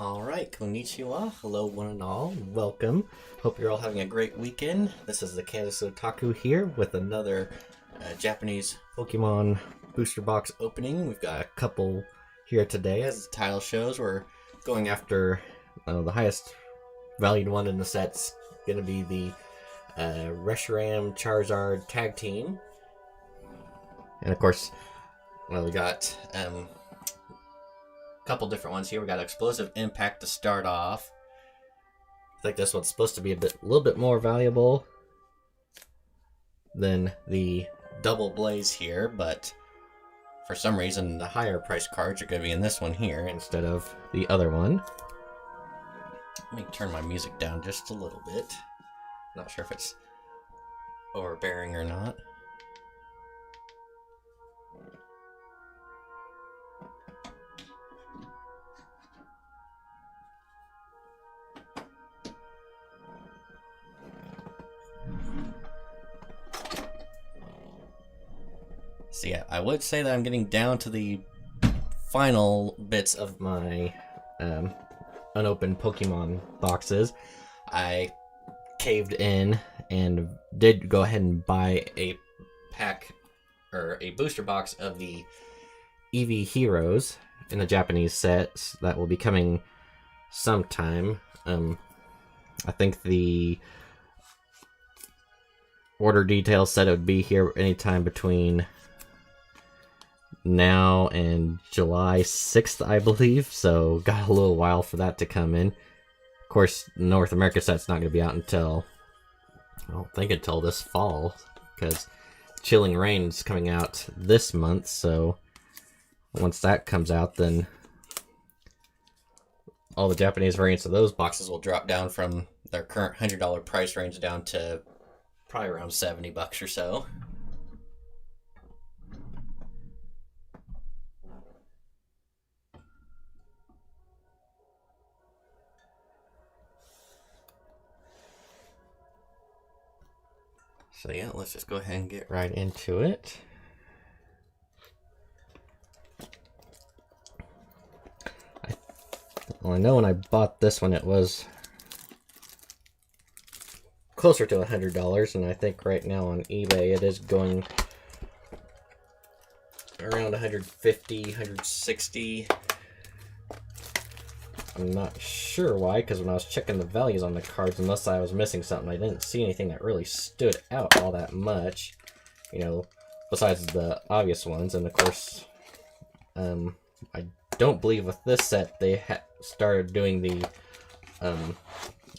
Alright, konnichiwa, hello one and all, welcome. Hope you're all having a great weekend. This is the Kansas Otaku here with another Japanese Pokemon booster box opening. We've got a couple here today. As the title shows, we're going after the highest valued one in the set's going to be the Reshiram Charizard tag team. And of course, we got couple different ones here. We got Explosive Impact to start off. I think this one's supposed to be a little bit more valuable than the Double Blaze here, but for some reason the higher price cards are going to be in this one here instead of the other one. Let me turn my music down just a little bit. Not sure if it's overbearing or not. So yeah, I would say that I'm getting down to the final bits of my unopened Pokemon boxes. I caved in and did go ahead and buy a pack or a booster box of the Eevee Heroes in the Japanese sets that will be coming sometime. I think the order details said it would be here anytime between now and July 6th, I believe, so got a little while for that to come in. Of course, North America set's not going to be out until, I don't think until this fall, because Chilling Reign's coming out this month, so once that comes out, then all the Japanese variants of those boxes will drop down from their current $100 price range down to probably around $70 or so. So yeah, let's just go ahead and get right into it. I know when I bought this one it was closer to $100, and I think right now on eBay it is going around 150, 160. I'm not sure why, because when I was checking the values on the cards, unless I was missing something, I didn't see anything that really stood out all that much, you know, besides the obvious ones. And of course, I don't believe with this set they started doing the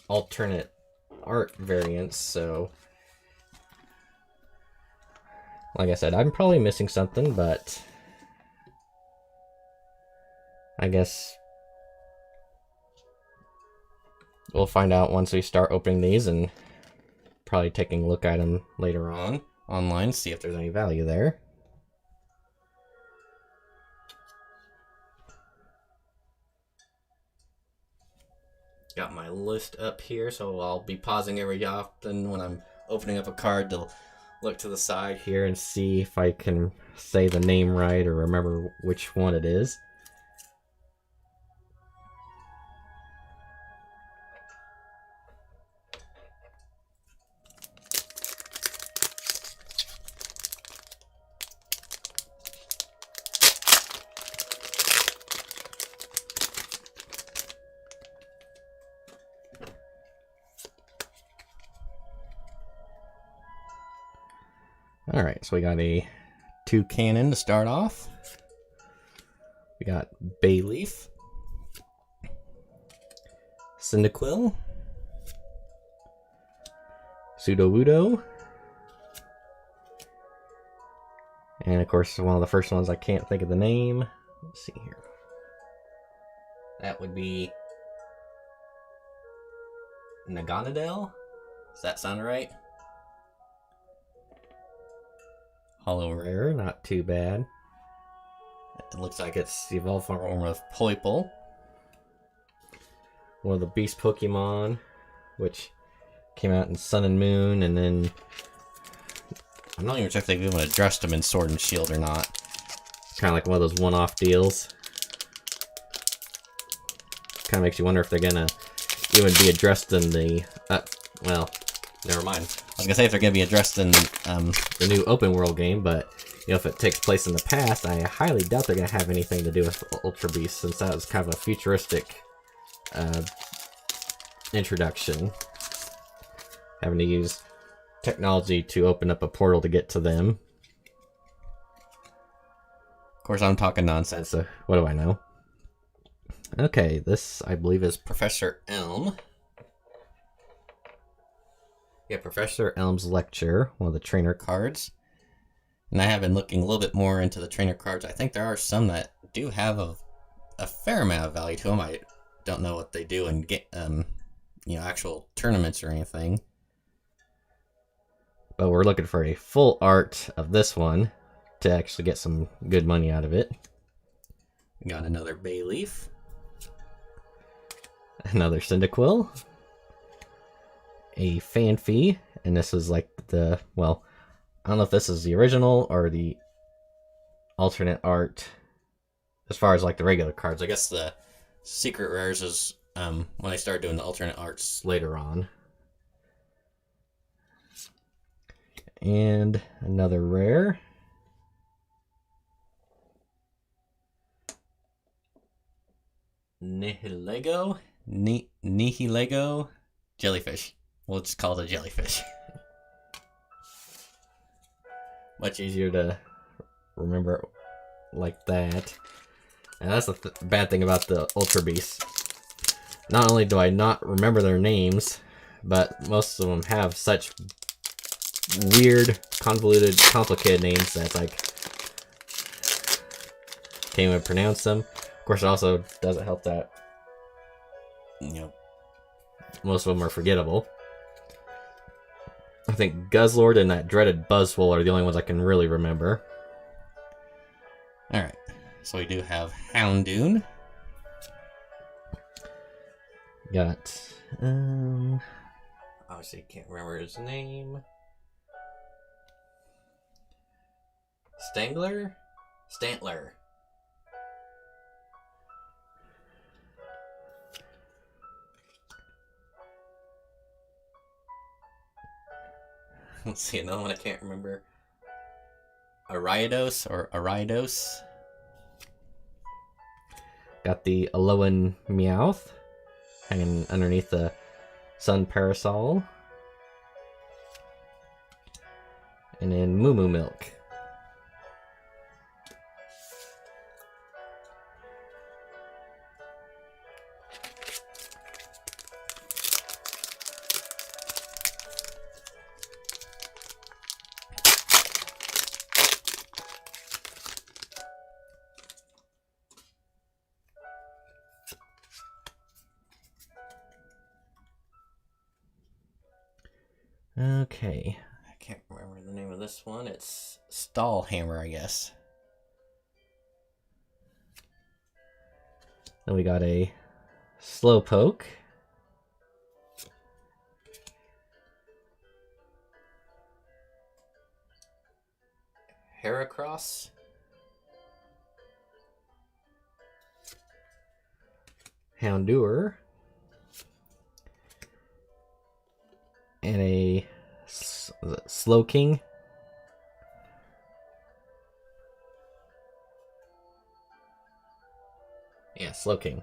alternate art variants, so like I said, I'm probably missing something, but I guess we'll find out once we start opening these and probably taking a look at them later on online, see if there's any value there. Got my list up here, so I'll be pausing every often when I'm opening up a card to look to the side here and see if I can say the name right or remember which one it is. Alright, so we got a Toucannon to start off. We got Bayleaf, Cyndaquil, Sudowoodo, and of course one of the first ones I can't think of the name. Let's see here. That would be Naganadel? Does that sound right? Hollow Rare, not too bad. It looks like it's the evolved form of Poipole. One of the Beast Pokemon, which came out in Sun and Moon, and then I'm not even sure if they've even addressed them in Sword and Shield or not. It's kind of like one of those one-off deals. kind of makes you wonder if they're gonna even be addressed in the well, never mind. I was gonna say if they're gonna be addressed in the new open world game, but you know, if it takes place in the past, I highly doubt they're gonna have anything to do with Ultra Beast, since that was kind of a futuristic introduction, having to use technology to open up a portal to get to them. Of course, I'm talking nonsense, so what do I know? Okay, this, I believe, is Professor Elm. Yeah, Professor Elm's lecture, one of the trainer cards. And I have been looking a little bit more into the trainer cards. I think there are some that do have a fair amount of value to them. I don't know what they do in get you know, actual tournaments or anything. But we're looking for a full art of this one to actually get some good money out of it. We got another Bayleaf. Another Cyndaquil. A Fanfy. And this is like the, well, I don't know if this is the original or the alternate art as far as like the regular cards. I guess the secret rares is when they started doing the alternate arts later on. And another rare. Nihilego jellyfish. We'll just call it a jellyfish. Much easier to remember like that. And that's the bad thing about the Ultra Beasts. Not only do I not remember their names, but most of them have such weird, convoluted, complicated names that it's like can't even pronounce them. Of course, it also doesn't help that, you know, most of them are forgettable. I think Guzzlord and that dreaded Buzzwole are the only ones I can really remember. Alright, so we do have Houndoom. Got, obviously can't remember his name. Stantler? Let's see, another one I can't remember. Ariados or Ariados. Got the Alolan Meowth hanging underneath the Sun Parasol. And then Moo Moo Milk. Okay, I can't remember the name of this one. It's Stallhammer, I guess. Then we got a Slowpoke. Heracross. Houndour. And a Slowking. Yeah, Slowking.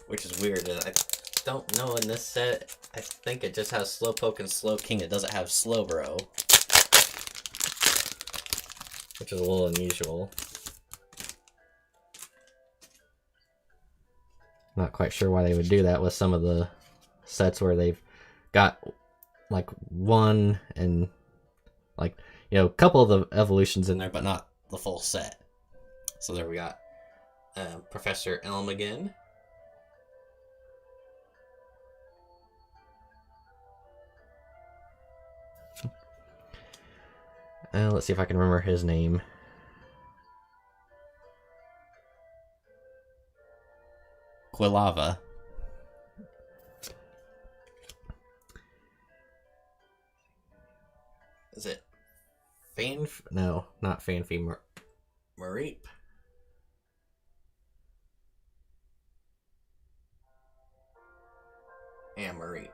Which is weird. I don't know in this set. I think it just has Slowpoke and Slowking. It doesn't have Slowbro, which is a little unusual. Not quite sure why they would do that with some of the sets where they've got like one and like, you know, a couple of the evolutions in there, but not the full set. So there we got Professor Elm again. Let's see if I can remember his name. Quilava. Is it No, not Fanfi. Mareep. Yeah, Mareep.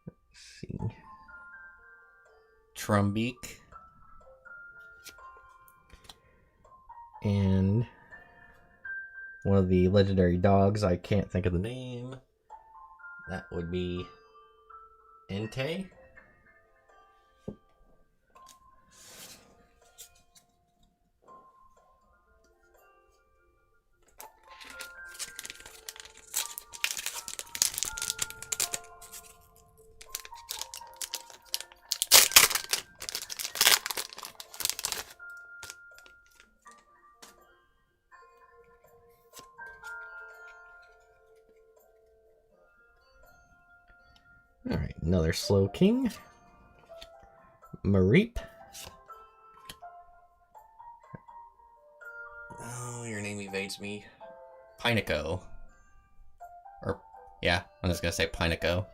Let's see. Trumbeak. And one of the legendary dogs, I can't think of the name. That would be Entei. Alright, another Slow King. Mareep. Oh, your name evades me. Pineco. Or, yeah, I'm just gonna say Pineco.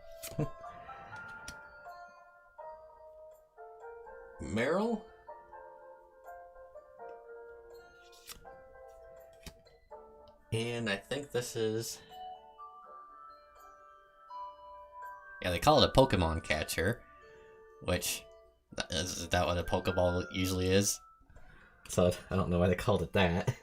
Meryl? And I think this is... Yeah, they call it a Pokemon catcher, which... Is that what a Pokeball usually is? So I don't know why they called it that.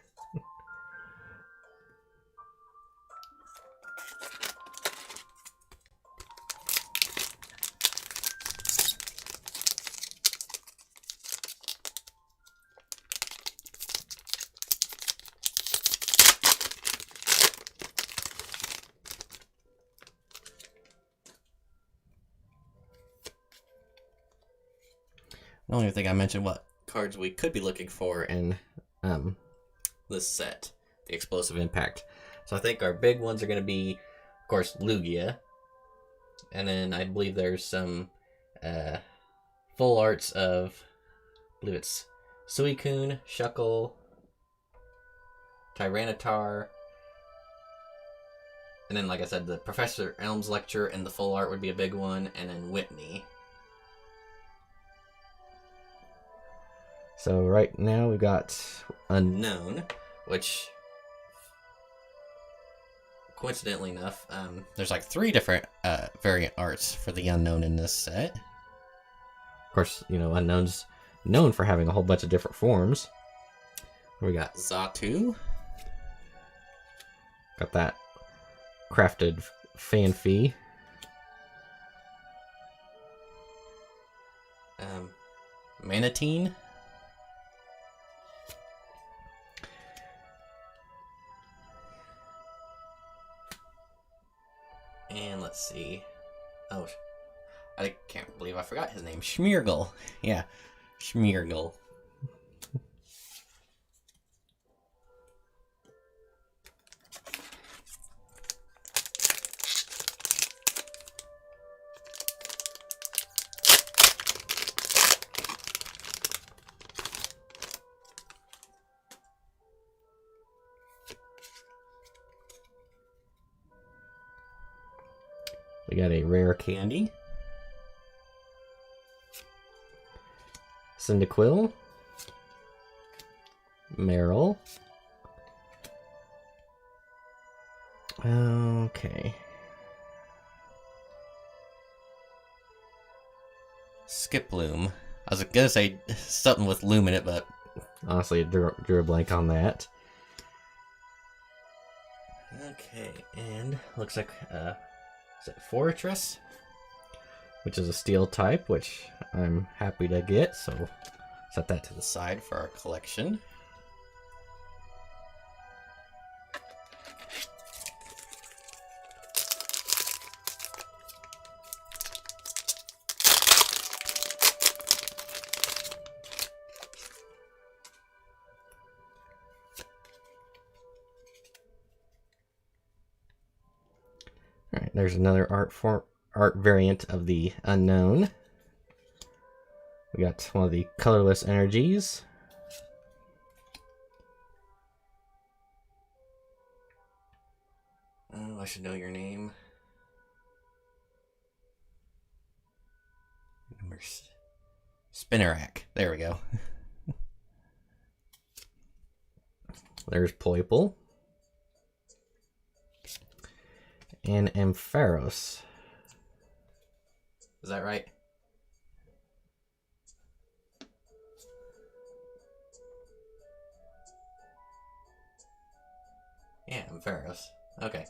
I don't even think I mentioned what cards we could be looking for in this set, the Explosive Impact. So I think our big ones are going to be, of course, Lugia. And then I believe there's some full arts of, I believe it's Suicune, Shuckle, Tyranitar. And then, like I said, the Professor Elm's lecture and the full art would be a big one. And then Whitney. So right now we've got Unknown, which, coincidentally enough, there's like 3 different variant arts for the Unknown in this set. Of course, you know, Unknown's known for having a whole bunch of different forms. We got Xatu. Got that crafted Fanfi. Manatine. And let's see. Oh, I can't believe I forgot his name. Schmeargle. Yeah, Schmeargle. We got a rare candy. Cyndaquil. Meryl. Okay. Skiploom. I was gonna say something with Loom in it, but honestly, I drew a blank on that. Okay, and looks like is it Fortress? Which is a steel type, which I'm happy to get, so set that to the side for our collection. Alright, there's another art variant of the Unknown. We got one of the colorless energies. Oh, I should know your name. Spinnerack. There we go. There's Poiple. And Ampharos. Is that right? Yeah, Ampharos. Okay.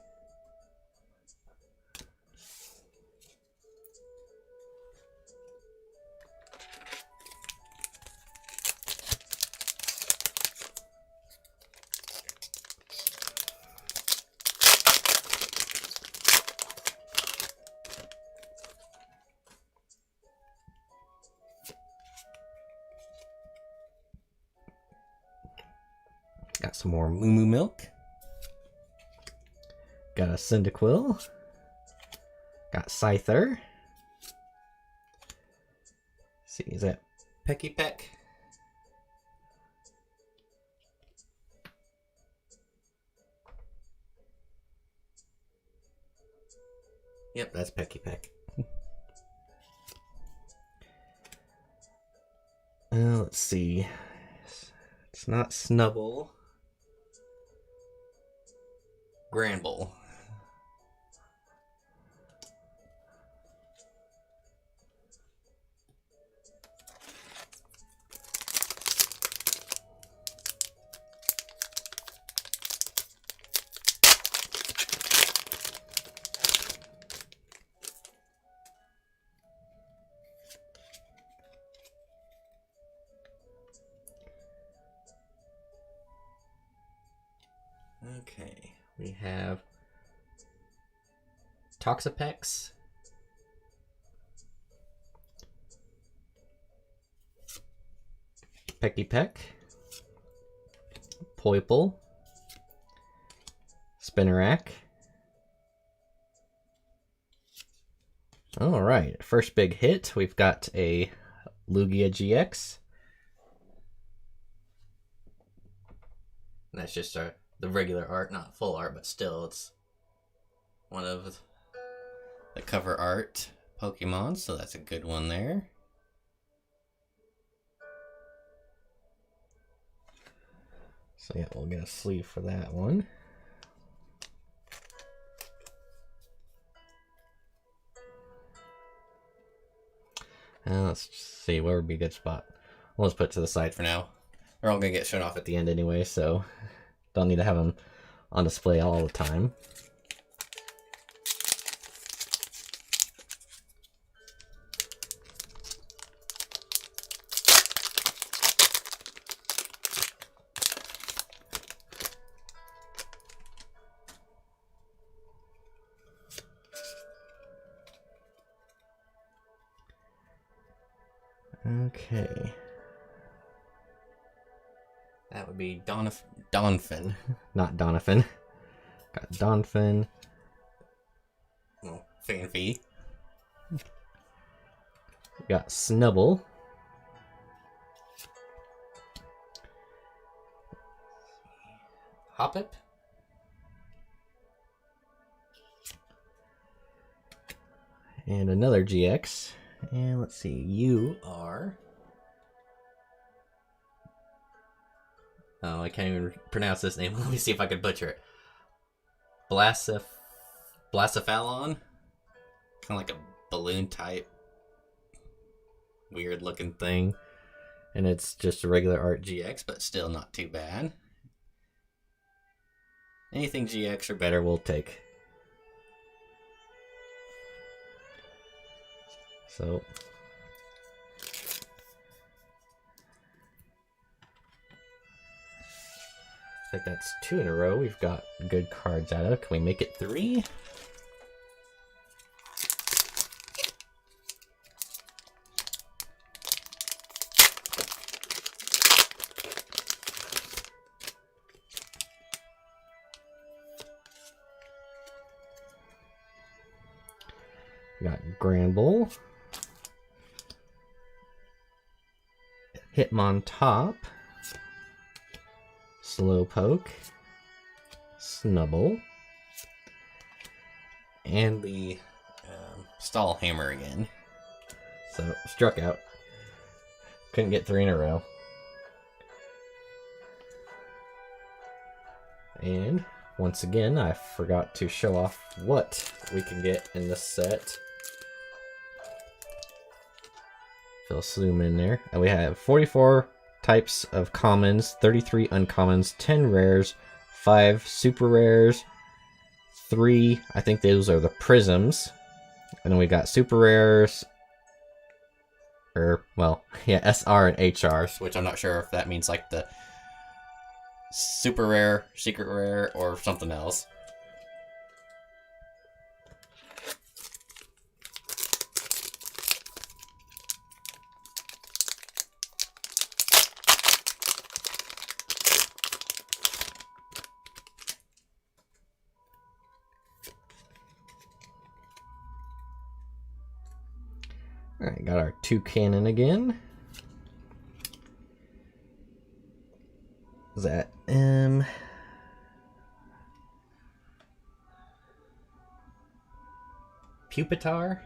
Got some more Moo Moo Milk. Got a Cyndaquil. Got Scyther. See, is that Pecky Peck? Yep, that's Pecky Peck. Let's see. It's not Snubble. Granbull. Okay, we have Toxapex, Pecky Peck, Poiple, Spinnerack. All right, first big hit, we've got a Lugia GX. And that's just the regular art, not full art, but still, it's one of the cover art Pokemon, so that's a good one there. So yeah, we'll get a sleeve for that one. And let's see, where would be a good spot? Well, let's put it to the side for now. They're all gonna get shown off at the end anyway, so don't need to have them on display all the time. Okay. That would be Donphin, not Donovan. Got Donphin. Well, Fanfy. We got Snubble. Hoppip. And another GX. And let's see, you are... Oh, I can't even pronounce this name. Let me see if I can butcher it. Blacephalon? Kind of like a balloon type. Weird looking thing. And it's just a regular art GX, but still not too bad. Anything GX or better we'll take. So... I think that's 2 in a row. We've got good cards out of it. Can we make it 3? We got Granbull, Hitmontop, Slowpoke, Snubble, and the stall hammer again. So, struck out. Couldn't get 3 in a row. And, once again, I forgot to show off what we can get in this set. Fill Sloom in there. And we have 44 types of commons, 33 uncommons, 10 rares, 5 super rares, 3, I think those are the prisms. And then we got super rares, or, well, yeah, SR and HRs, which I'm not sure if that means like the super rare, secret rare, or something else. Alright, got our 2 cannon again. Is that Pupitar?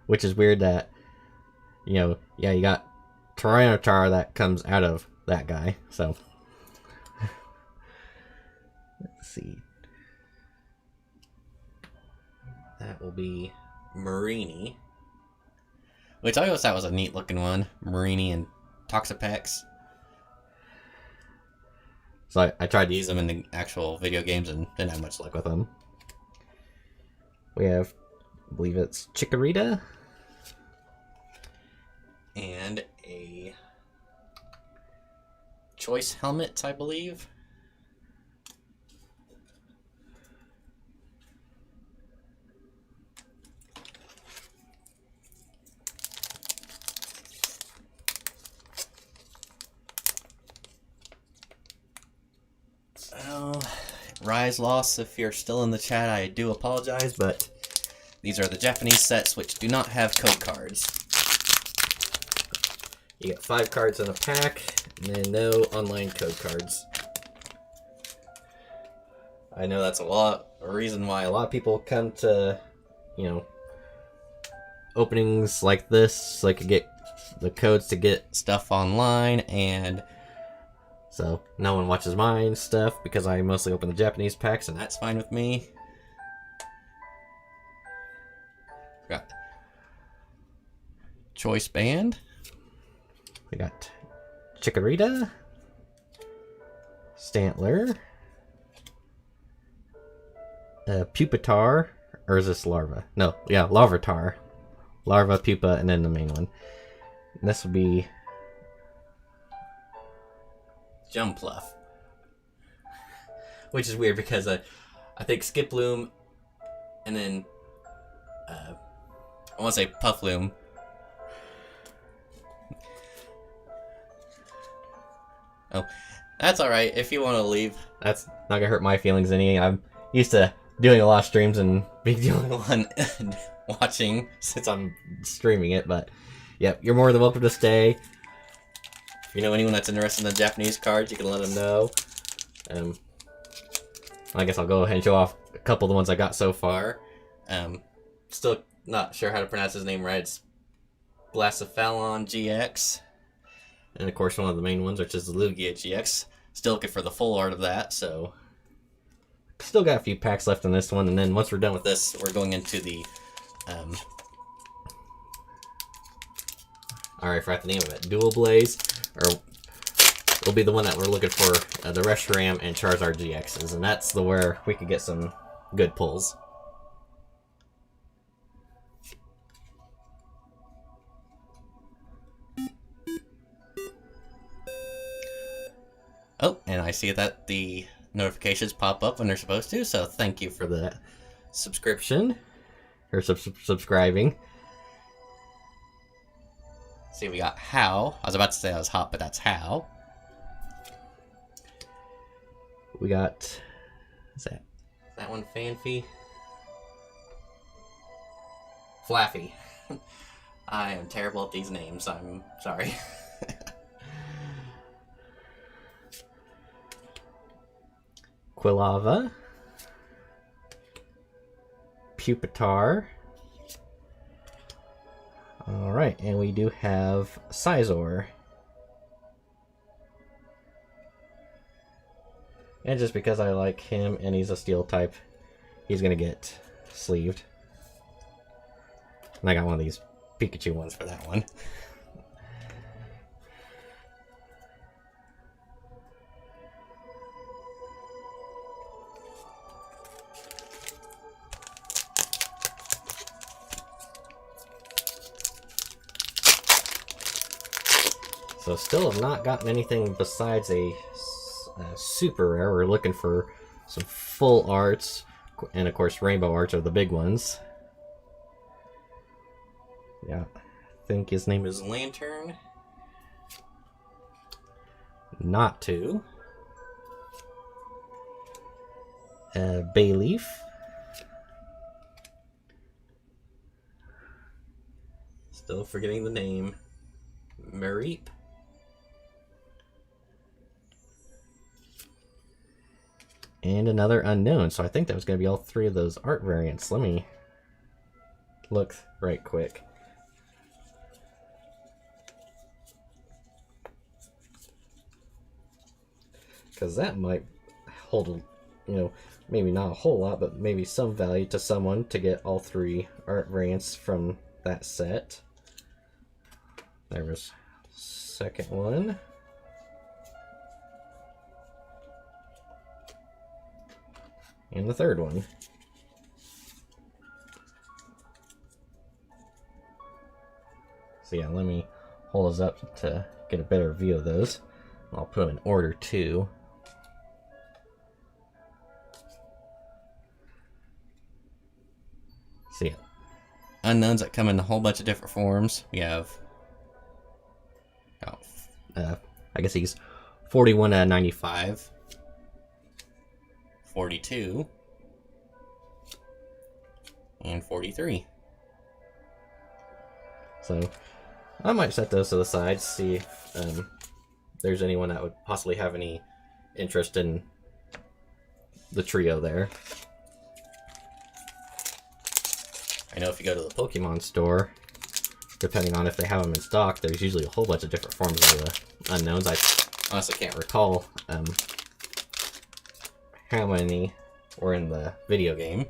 Which is weird that, you know, yeah, you got Tyranitar that comes out of that guy, so. Let's see. That will be Marini. Which I always thought was a neat looking one. Marini and Toxapex. So I tried to use them in the actual video games and didn't have much luck with them. We have, I believe it's Chikorita. And a Choice Helmet, I believe. So, Rise Loss, if you're still in the chat, I do apologize, but these are the Japanese sets which do not have code cards. You get 5 cards in a pack, and then no online code cards. I know that's a reason why a lot of people come to, you know, openings like this, so they could get the codes to get stuff online, and so no one watches mine stuff because I mostly open the Japanese packs, and that's fine with me. Got Choice Band. We got Chikorita, Stantler, Pupitar, or is this Larva? No, yeah, Larvitar. Larva, Pupa, and then the main one. And this would be Jumpluff. Which is weird because I think Skiploom and then I want to say Puffloom. Oh, that's alright. If you want to leave, that's not going to hurt my feelings any. I'm used to doing a lot of streams and being the only one watching since I'm streaming it, but yep, you're more than welcome to stay. If you know anyone that's interested in the Japanese cards, you can let them know. I guess I'll go ahead and show off a couple of the ones I got so far. Still not sure how to pronounce his name right. It's Blacephalon GX. And of course one of the main ones, which is the Lugia GX. Still looking for the full art of that, so still got a few packs left on this one, and then once we're done with this, we're going into the alright, I forgot the name of it. Dual Blaze, or it'll be the one that we're looking for, the Reshiram and Charizard GXs, and that's the where we could get some good pulls. Oh, and I see that the notifications pop up when they're supposed to, so thank you for the subscription, or subscribing. See, we got How. I was about to say I was Hot, but that's How. We got, is that one Fanfy? Flaffy. I am terrible at these names, I'm sorry. Quilava, Pupitar. Alright, and we do have Scizor. And just because I like him and he's a steel type, he's gonna get sleeved. And I got one of these Pikachu ones for that one. So still have not gotten anything besides a super rare. We're looking for some full arts, and of course rainbow arts are the big ones. Yeah, I think his name is Lantern. Not to. Bayleaf. Still forgetting the name. Mareep. And another unknown. So I think that was going to be all three of those art variants. Let me look right quick. Because that might hold, maybe not a whole lot, but maybe some value to someone to get all three art variants from that set. There was second one. And the third one. So yeah, let me hold those up to get a better view of those. I'll put them in order too. So yeah, unknowns that come in a whole bunch of different forms. We have, I guess he's 41 out of 95. 42 and 43. So I might set those to the side, see if there's anyone that would possibly have any interest in the trio there. I know if you go to the Pokemon store, depending on if they have them in stock, there's usually a whole bunch of different forms of the unknowns. I honestly can't recall how many were in the video game.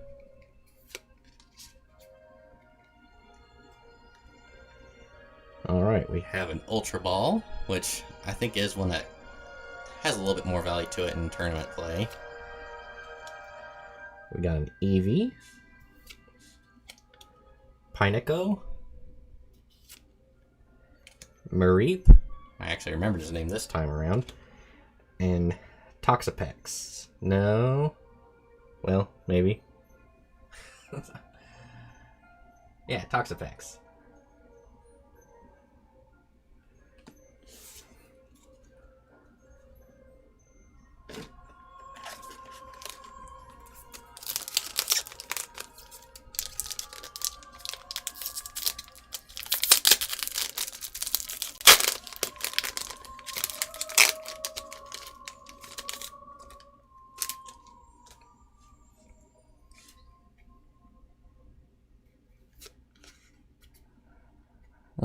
Alright, we have an Ultra Ball, which I think is one that has a little bit more value to it in tournament play. We got an Eevee, Pineco, Mareep, I actually remembered his name this time around, and Toxapex. No. Well, maybe. Yeah, Toxapex.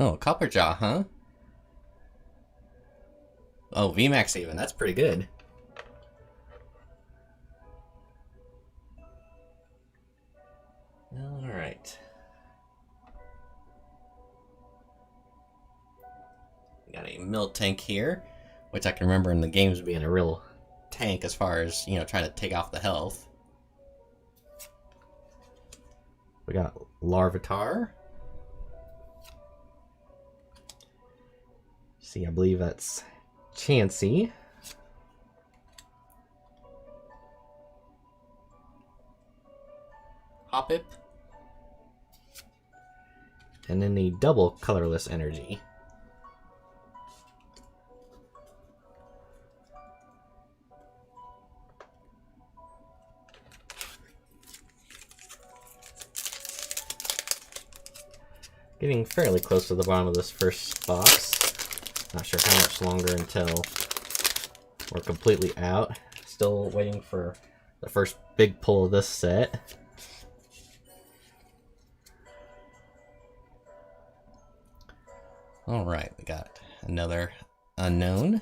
Oh, Copperjaw, huh? Oh, VMAX even. That's pretty good. Alright. Got a Miltank here, which I can remember in the games being a real tank as far as, trying to take off the health. We got Larvitar. See, I believe that's Chansey. Hoppip. And then the double colorless energy. Getting fairly close to the bottom of this first box. Not sure how much longer until we're completely out. Still waiting for the first big pull of this set. Alright, we got another unknown.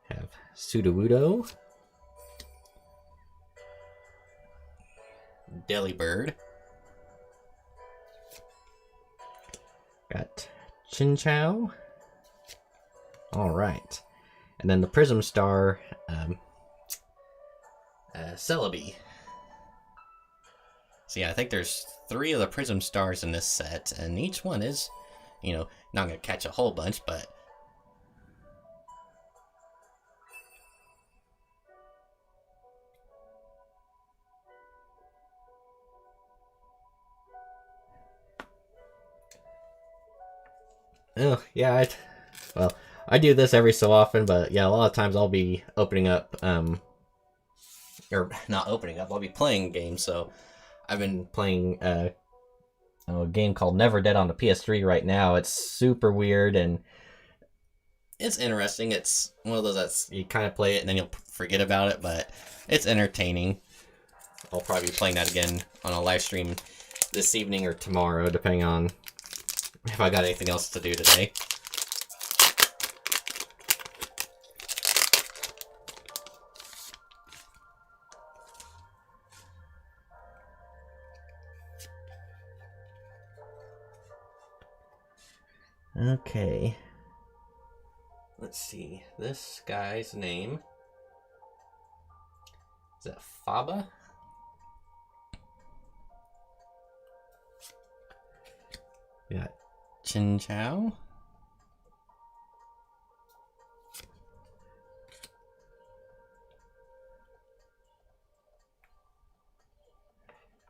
Have Sudowoodo. Delibird. Got Chinchou. Alright. And then the Prism Star, Celebi. So yeah, I think there's 3 of the Prism Stars in this set, and each one is, you know, not going to catch a whole bunch, but... Oh, yeah, well, I do this every so often, but yeah, a lot of times I'll be opening up, or not opening up, I'll be playing games, so I've been playing a game called Never Dead on the PS3 right now. It's super weird, and it's interesting. It's one of those that's, you kind of play it and then you'll forget about it, but it's entertaining. I'll probably be playing that again on a live stream this evening or tomorrow, depending on if I got anything else to do today. Okay. Let's see. This guy's name. Is that Faba? We got Chinchou.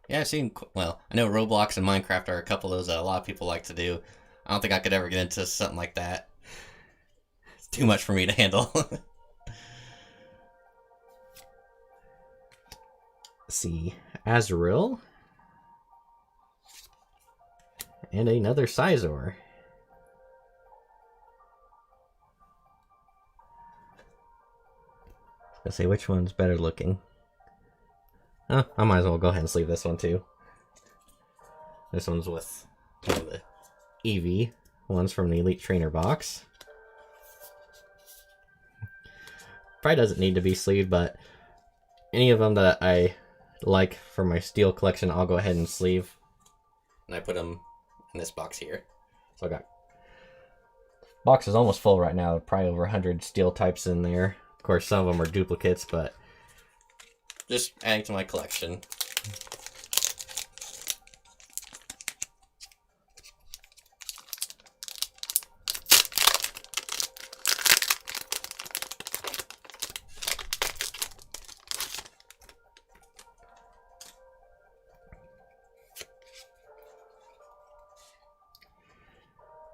Yeah, I've seen, well, I know Roblox and Minecraft are a couple of those that a lot of people like to do. I don't think I could ever get into something like that. It's too much for me to handle. Let's see. Azurill. And another Scizor. Let's see which one's better looking. Oh, I might as well go ahead and sleeve this one too. This one's with one of the Eevee ones from the Elite Trainer box. Probably doesn't need to be sleeved, but any of them that I like for my steel collection, I'll go ahead and sleeve. And I put them in this box here. So I got... box is almost full right now, probably over 100 steel types in there. Of course, some of them are duplicates, but just adding to my collection.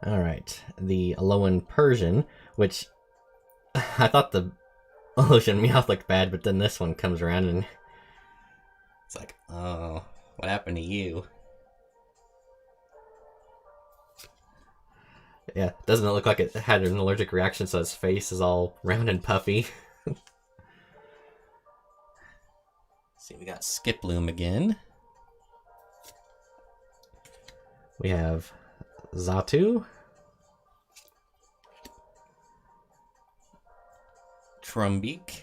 Alright, the Alolan Persian, which I thought the Ocean Meowth looked bad, but then this one comes around and it's like, oh, what happened to you? Yeah, doesn't it look like it had an allergic reaction, so its face is all round and puffy? See, we got Skiploom again. We have Xatu. Trumbeak.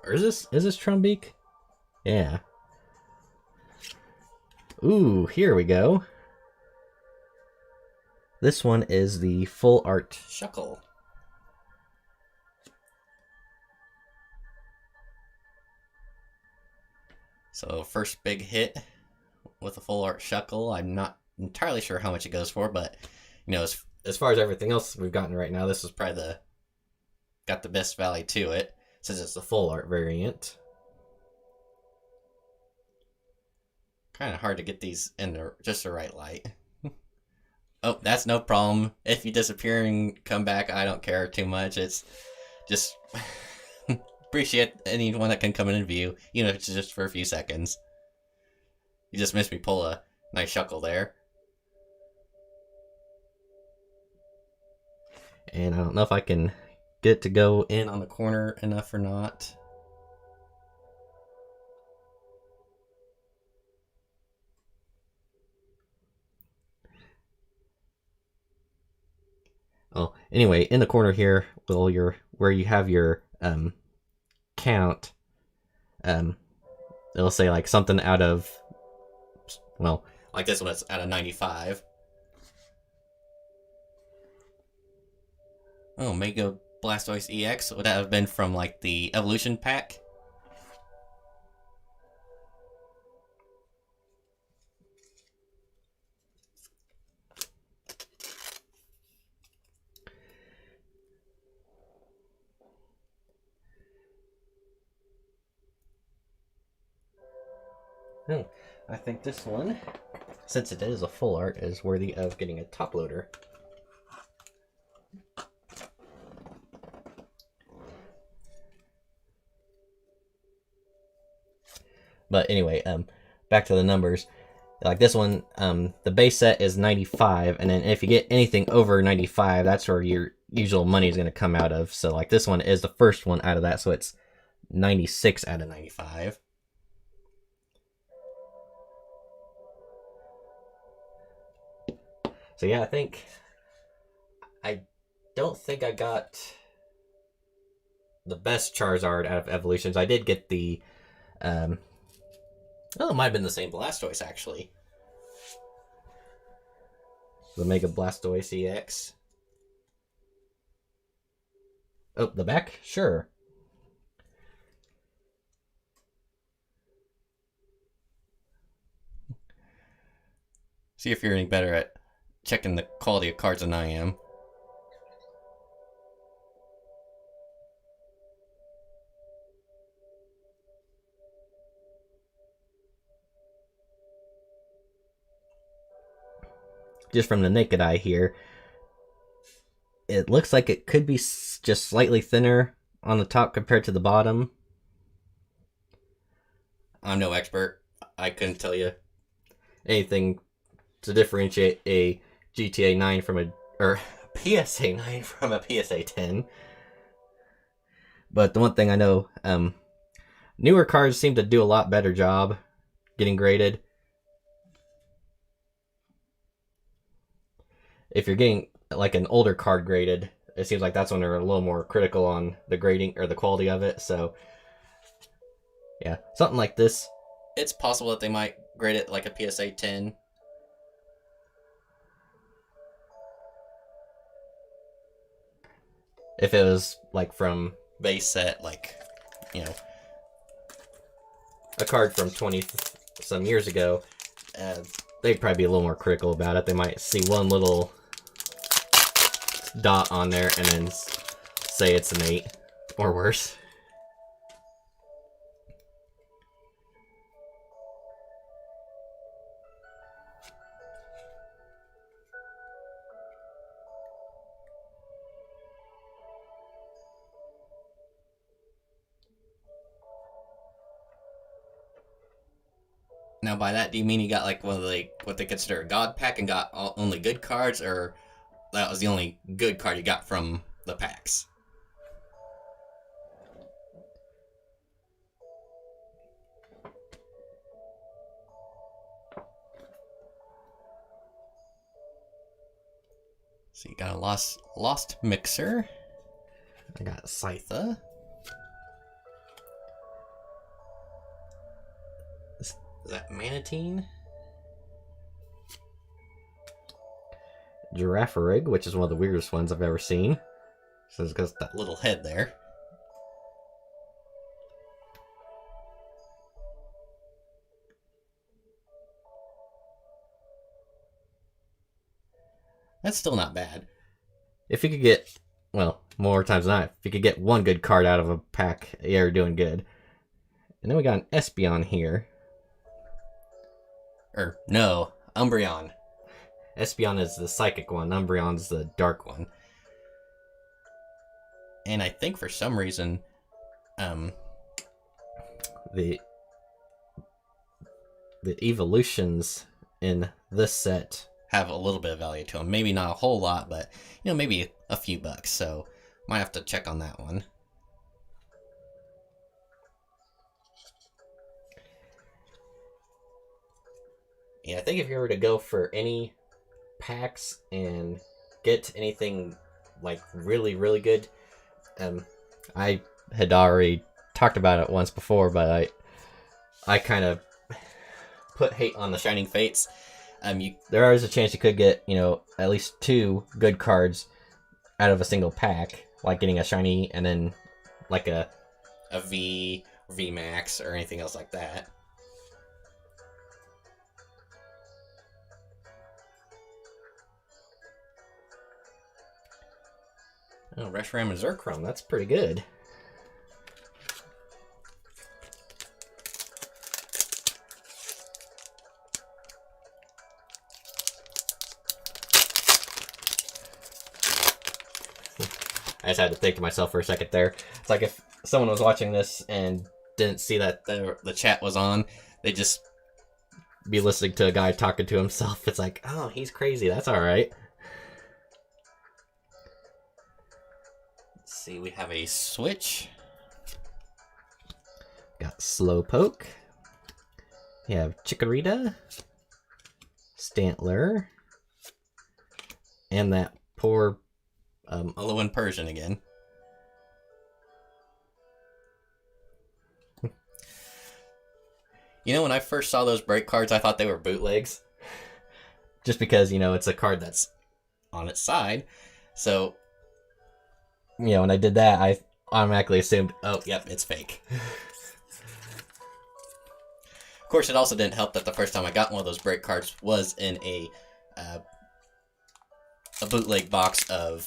Or is this Trumbeak? Yeah. Ooh, here we go. This one is the full art Shuckle. So first big hit with a full art Shuckle. I'm not entirely sure how much it goes for, but you know, as far as everything else we've gotten right now, this is probably got the best value to it, since it's the full art variant. Kind of hard to get these in just the right light. Oh, that's no problem. If you disappear and come back, I don't care too much. It's just appreciate anyone that can come in and view, even if it's just for a few seconds. You just missed me pull a nice Shuckle there. And I don't know if I can get it to go in on the corner enough or not. Oh, anyway, in the corner here, where you have your count, um, it'll say like something out of, well, like this one, it's out of 95. Oh, Mega Blastoise EX, would that have been from like the evolution pack? Oh, I think this one, since it is a full art, is worthy of getting a top loader. But anyway, back to the numbers. Like this one, the base set is 95, and then if you get anything over 95, that's where your usual money is going to come out of. So like this one is the first one out of that, so it's 96 out of 95. So yeah, I don't think I got the best Charizard out of evolutions. I did get the, oh, it might have been the same Blastoise actually. The Mega Blastoise EX. Oh, the back? Sure. See if you're any better at checking the quality of cards than I am. Just from the naked eye here, it looks like it could be just slightly thinner on the top compared to the bottom. I'm no expert. I couldn't tell you anything to differentiate a GTA 9 from or PSA 9 from a PSA 10. But the one thing I know, newer cards seem to do a lot better job getting graded. If you're getting like an older card graded, it seems like that's when they're a little more critical on the grading or the quality of it. So yeah, something like this, it's possible that they might grade it like a PSA 10. If it was like from base set, like, you know, a card from 20 some years ago, they'd probably be a little more critical about it. They might see one little dot on there and then say it's an 8 or worse. Now, by that, do you mean you got like one of the what they consider a god pack and got only good cards, or that was the only good card you got from the packs? So you got a lost mixer. I got Scytha. Is that Manatine? Girafarig, which is one of the weirdest ones I've ever seen. So it's got that little head there. That's still not bad. If you could get, well, more times than not, if you could get one good card out of a pack, you're doing good. And then we got an Espeon here. Or, no, Umbreon. Espeon is the psychic one, Umbreon's the dark one. And I think for some reason, the evolutions in this set have a little bit of value to them. Maybe not a whole lot, but, you know, maybe a few bucks. So, might have to check on that one. Yeah, I think if you were to go for any packs and get anything like really, really good. I had already talked about it once before, but I kind of put hate on the Shining Fates. There is a chance you could get, at least 2 good cards out of a single pack, like getting a shiny and then like a V, V Max, or anything else like that. Oh, Reshiram and Zerkrum, that's pretty good. I just had to think to myself for a second there. It's like if someone was watching this and didn't see that the chat was on, they'd just be listening to a guy talking to himself. It's like, oh, he's crazy. That's all right. Let's see. We have a Switch. Got Slowpoke. We have Chikorita. Stantler. And that poor Alolan Persian again. When I first saw those break cards, I thought they were bootlegs. Just because, it's a card that's on its side. So, when I did that, I automatically assumed, oh, yep, it's fake. Of course, it also didn't help that the first time I got one of those break cards was in a bootleg box of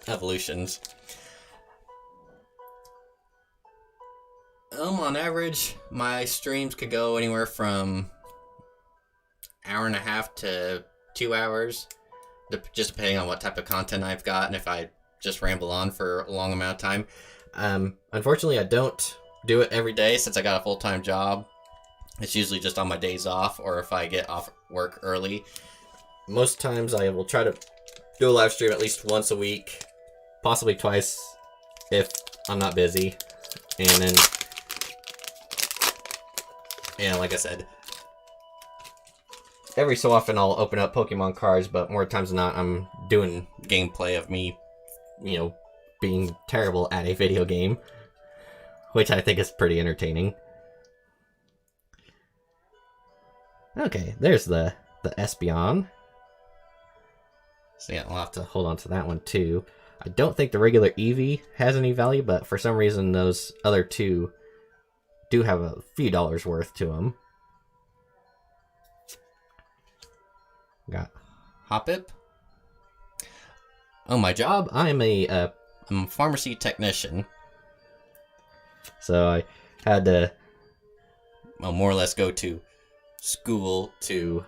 evolutions. On average, my streams could go anywhere from hour and a half to 2 hours, just depending on what type of content I've got and if I just ramble on for a long amount of time. Unfortunately, I don't do it every day since I got a full-time job. It's usually just on my days off or if I get off work early. Most times I will try to do a live stream at least once a week, possibly twice if I'm not busy. And then, like I said, every so often I'll open up Pokemon cards, but more times than not I'm doing gameplay of me, being terrible at a video game, which I think is pretty entertaining. Okay, there's the Espeon. So yeah, I'll have to hold on to that one too. I don't think the regular Eevee has any value, but for some reason those other 2 do have a few dollars worth to them. Got Hoppip. Oh, my job? I'm a pharmacy technician. So I had to more or less go to school to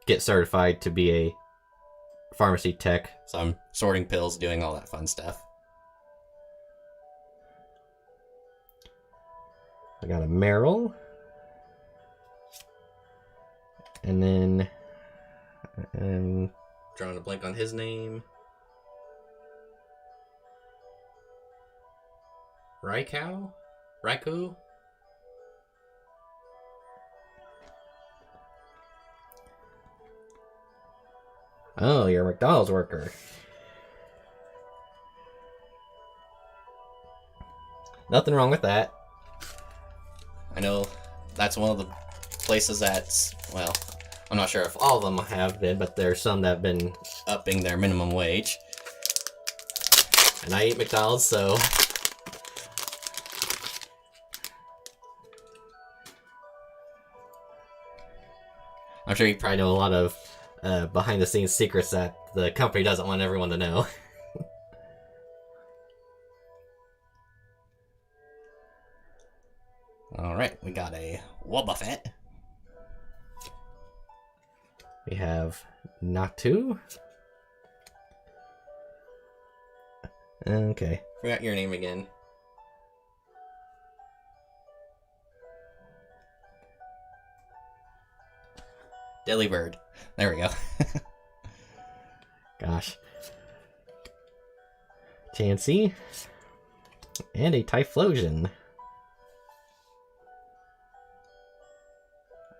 get certified to be a pharmacy tech. So I'm sorting pills, doing all that fun stuff. I got a Meryl. And then I'm drawing a blank on his name. Raikou? Oh, you're a McDonald's worker. Nothing wrong with that. I know that's one of the places that's, well, I'm not sure if all of them have been, but there's some that have been upping their minimum wage. And I eat McDonald's, so I'm sure you probably know a lot of behind-the-scenes secrets that the company doesn't want everyone to know. Alright, we got a Wobbuffet. We have Natu. Okay, forgot your name again. Delibird. There we go. Gosh. Chansey. And a Typhlosion.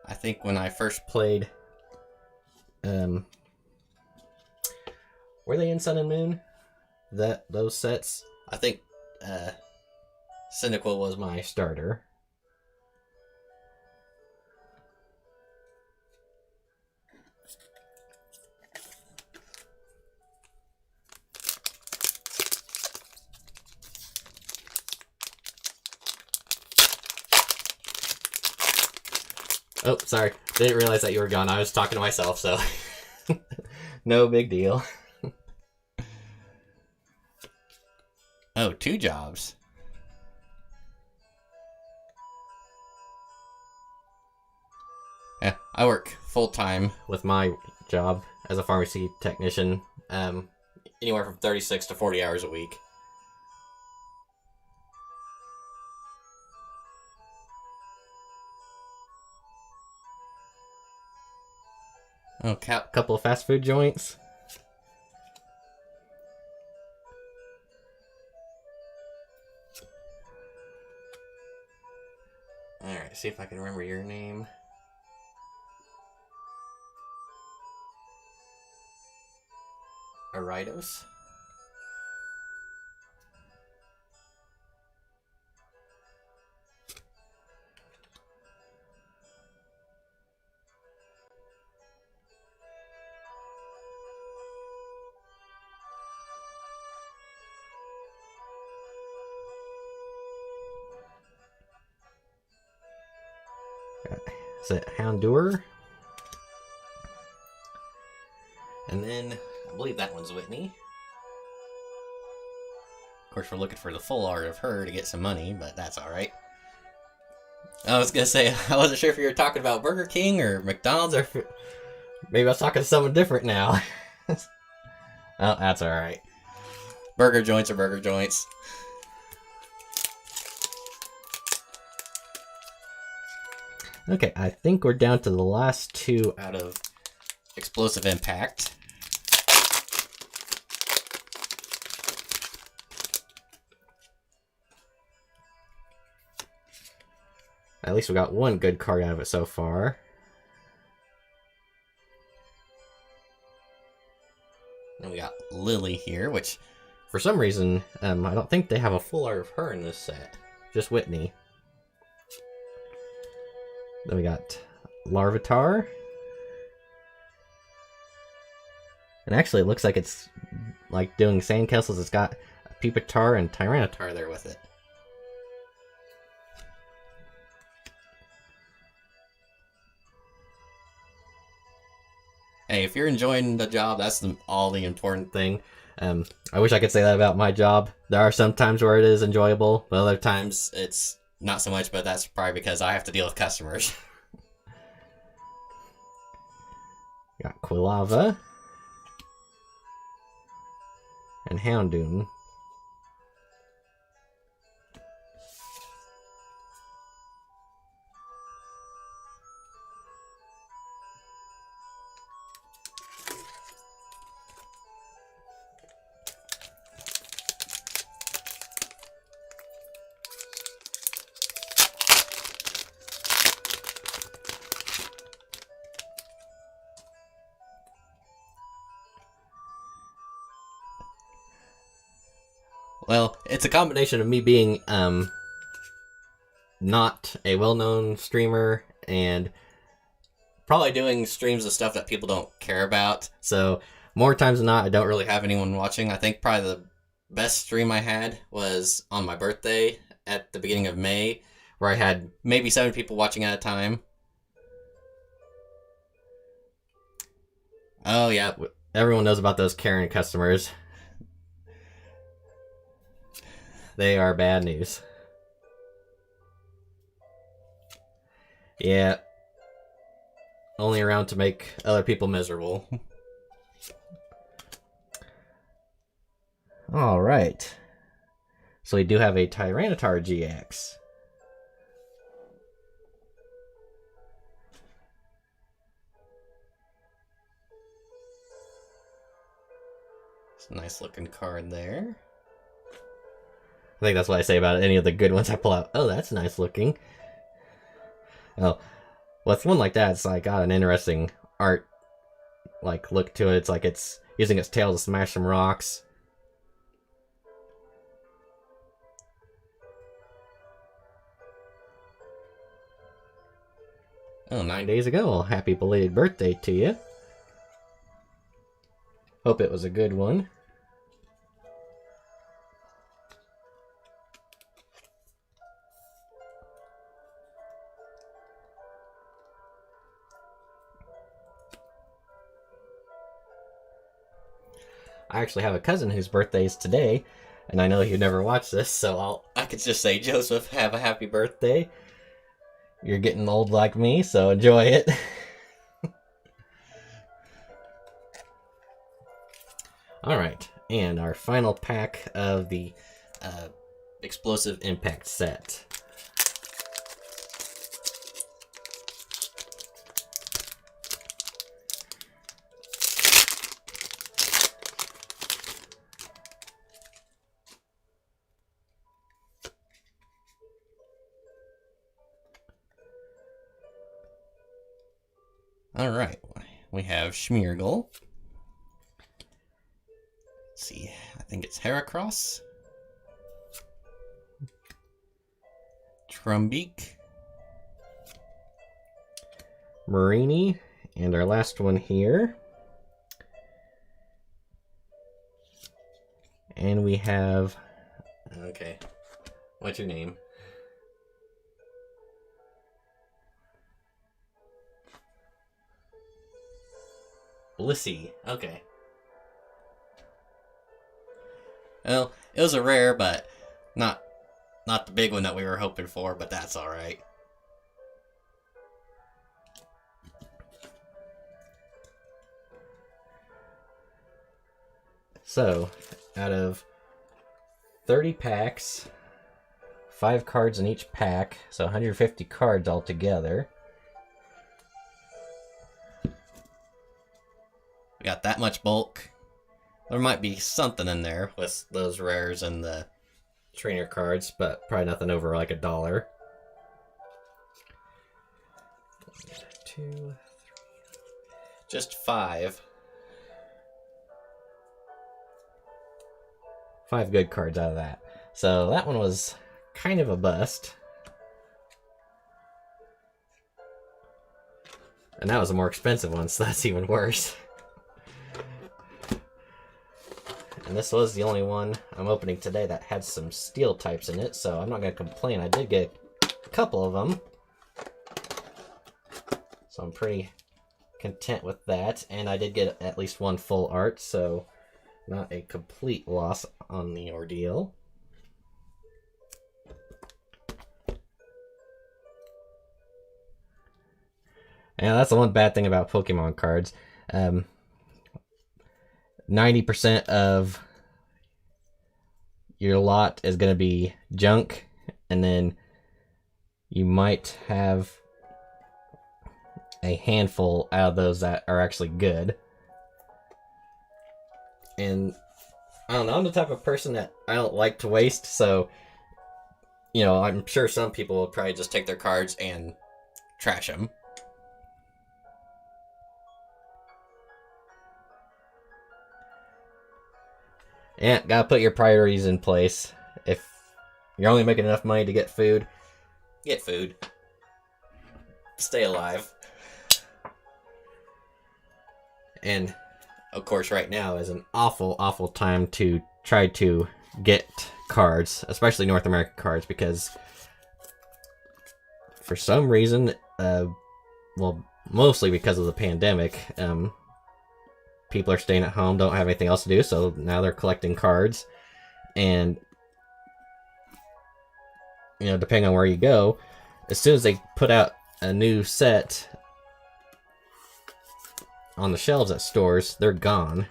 I think when I first played Were they in Sun and Moon? Those sets? I think Cynical was my starter. Oh, sorry. Didn't realize that you were gone. I was talking to myself, so no big deal. Oh, 2 jobs. Yeah, I work full-time with my job as a pharmacy technician, anywhere from 36 to 40 hours a week. Oh, couple of fast food joints. Alright, see if I can remember your name. Aridos? Is it Houndour? And then, I believe that one's Whitney. Of course, we're looking for the full art of her to get some money, but that's alright. I was gonna say, I wasn't sure if you were talking about Burger King or McDonald's, or maybe I was talking to someone different now. Oh, that's alright. Burger joints are burger joints. Okay, I think we're down to the last 2 out of Explosive Impact. At least we got one good card out of it so far. And we got Lily here, which for some reason, I don't think they have a full art of her in this set. Just Whitney. Then we got Larvitar. And actually it looks like it's like doing Sandcastles. It's got a Pupitar and Tyranitar there with it. Hey, if you're enjoying the job, that's all the important thing. I wish I could say that about my job. There are some times where it is enjoyable, but other times it's not so much, but that's probably because I have to deal with customers. Got Quilava. And Houndoom. Well, it's a combination of me being not a well-known streamer and probably doing streams of stuff that people don't care about. So more times than not, I don't really have anyone watching. I think probably the best stream I had was on my birthday at the beginning of May, where I had maybe 7 people watching at a time. Oh yeah, everyone knows about those Karen customers. They are bad news. Yeah. Only around to make other people miserable. Alright. So we do have a Tyranitar GX. It's a nice looking card there. I think that's what I say about any of the good ones I pull out. Oh, that's nice looking. Oh, with one like that, it's like got an interesting art like look to it. It's like it's using its tail to smash some rocks. Oh, 9 days ago. Well, happy belated birthday to you. Hope it was a good one. I actually have a cousin whose birthday is today, and I know you never watch this, so I could just say, Joseph, have a happy birthday. You're getting old like me, so enjoy it. Alright, and our final pack of the Explosive Impact set. Alright, we have Schmeargle. Let's see, I think it's Heracross. Trumbeak. Marini. And our last one here. And we have... Okay, what's your name? Blissey. Okay. Well, it was a rare, but not the big one that we were hoping for, but that's alright. So, out of 30 packs, 5 cards in each pack, so 150 cards altogether. Got that much bulk. There might be something in there with those rares and the trainer cards, but probably nothing over like $1. 2, 3, just 5. 5 good cards out of that. So that one was kind of a bust. And that was a more expensive one, so that's even worse. And this was the only one I'm opening today that had some steel types in it, so I'm not going to complain. I did get a couple of them, so I'm pretty content with that. And I did get at least one full art, so not a complete loss on the ordeal. And that's the one bad thing about Pokemon cards. 90% of your lot is going to be junk, and then you might have a handful out of those that are actually good. And I don't know, I'm the type of person that I don't like to waste, so you know, I'm sure some people will probably just take their cards and trash them. Yeah, gotta put your priorities in place. If you're only making enough money to get food, get food. Stay alive. And, of course, right now is an awful, awful time to try to get cards, especially North American cards, because for some reason, well, mostly because of the pandemic, people are staying at home, don't have anything else to do, so now they're collecting cards. And, you know, depending on where you go, as soon as they put out a new set on the shelves at stores, they're gone.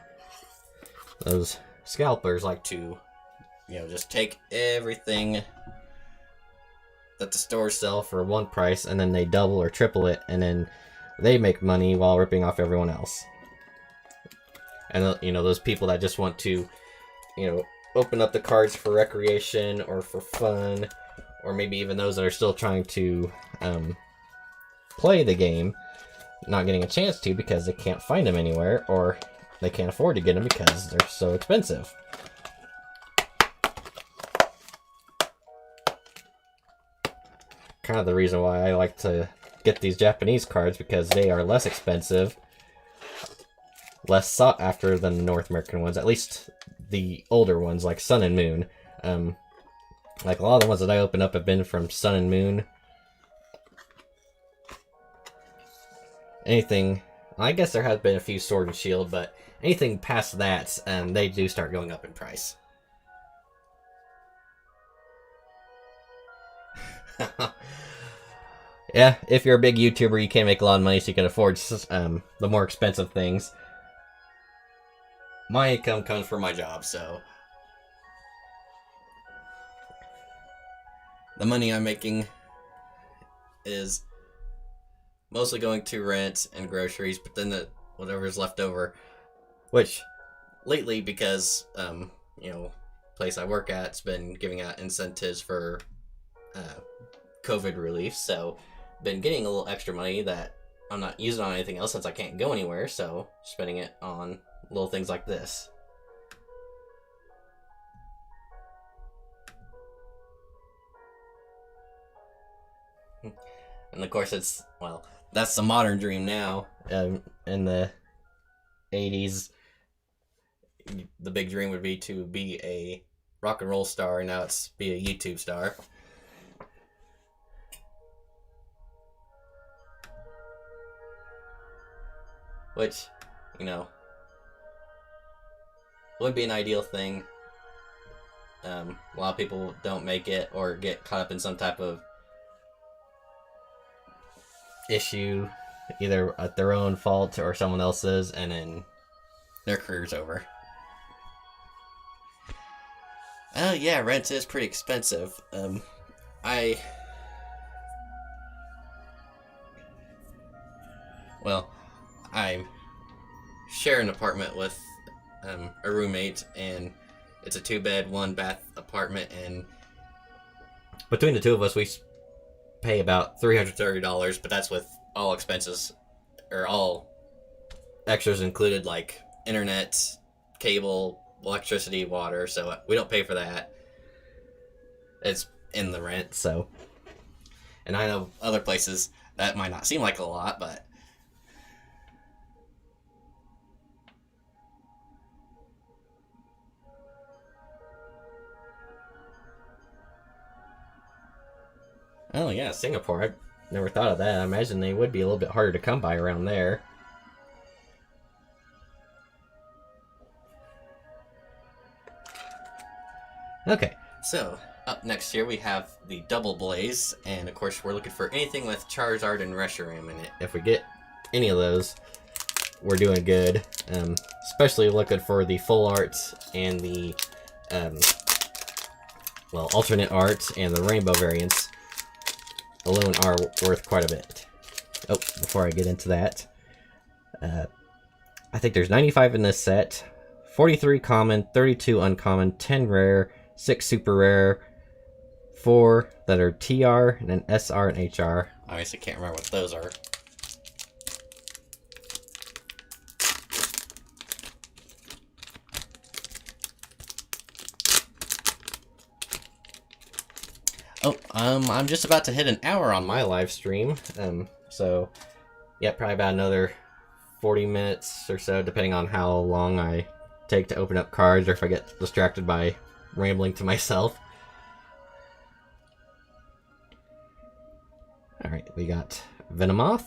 Those scalpers like to, you know, just take everything that the stores sell for one price, and then they double or triple it, and then they make money while ripping off everyone else. And, you know, those people that just want to, you know, open up the cards for recreation or for fun, or maybe even those that are still trying to play the game, not getting a chance to because they can't find them anywhere, or they can't afford to get them because they're so expensive. Kind of the reason why I like to get these Japanese cards, because they are less expensive, less sought after than the North American ones, at least the older ones like Sun and Moon. Like a lot of the ones that I open up have been from Sun and Moon. Anything, I guess there has been a few Sword and Shield, but anything past that, they do start going up in price. Yeah, if you're a big YouTuber, you can't make a lot of money, so you can afford the more expensive things. My income comes from my job, so the money I'm making is mostly going to rent and groceries, but then whatever's left over, which lately, because place I work at's been giving out incentives for COVID relief, so been getting a little extra money that I'm not using on anything else since I can't go anywhere, so spending it on little things like this. And of course that's the modern dream now. In the 80s, the big dream would be to be a rock and roll star, and now it's be a YouTube star. Which, would be an ideal thing. A lot of people don't make it or get caught up in some type of issue, either at their own fault or someone else's, and then their career's over. Yeah, rent is pretty expensive. I share an apartment with a roommate, and it's a 2-bed, 1-bath apartment, and between the two of us, we pay about $330, but that's with all expenses, or all extras included, like internet, cable, electricity, water, so we don't pay for that. It's in the rent, so. And I know other places that might not seem like a lot, but oh yeah, Singapore. I never thought of that. I imagine they would be a little bit harder to come by around there. Okay, so up next here we have the Double Blaze, and of course we're looking for anything with Charizard and Reshiram in it. If we get any of those, we're doing good. Especially looking for the full arts and the alternate arts, and the rainbow variants alone are worth quite a bit. Oh, before I get into that, I think there's 95 in this set, 43 common, 32 uncommon, 10 rare, 6 super rare, 4 that are TR, and then SR and HR. Obviously can't remember what those are. Oh, I'm just about to hit an hour on my live stream, so yeah, probably about another 40 minutes or so, depending on how long I take to open up cards, or if I get distracted by rambling to myself. Alright, we got Venomoth,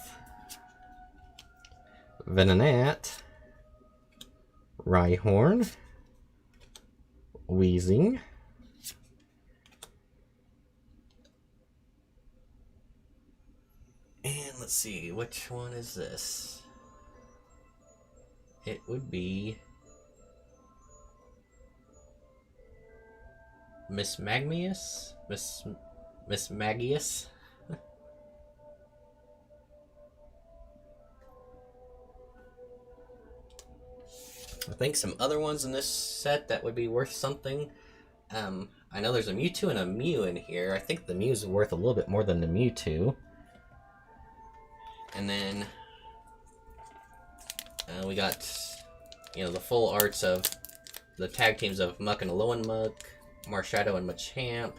Venonat, Rhyhorn, Weezing, and let's see, which one is this? It would be Miss Magius? Miss Magius? I think some other ones in this set that would be worth something. I know there's a Mewtwo and a Mew in here. I think the Mew's worth a little bit more than the Mewtwo. And then we got the full arts of the tag teams of Muck and Alolan Muck, Marshadow and Machamp.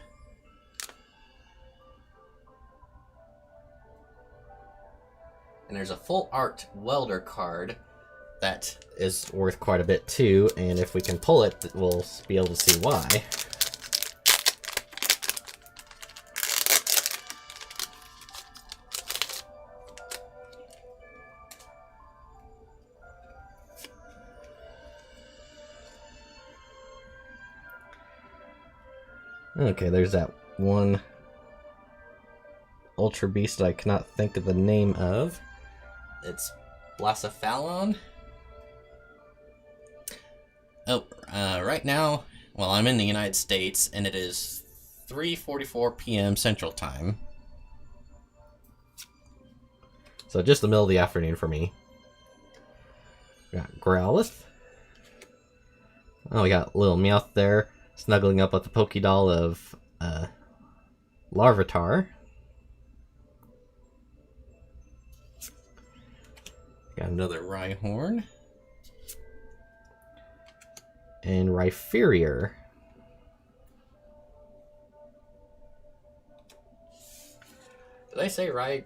And there's a full art welder card that is worth quite a bit too, and if we can pull it, we'll be able to see why. Okay, there's that one Ultra Beast that I cannot think of the name of. It's Blacephalon. Oh, right now, well, I'm in the United States, and it is 3:44 p.m. Central Time. So just the middle of the afternoon for me. We got Growlithe. Oh, we got little Meowth there, snuggling up with the Pokédoll of Larvitar. Got another Rhyhorn. And Rhyperior. Did I say right?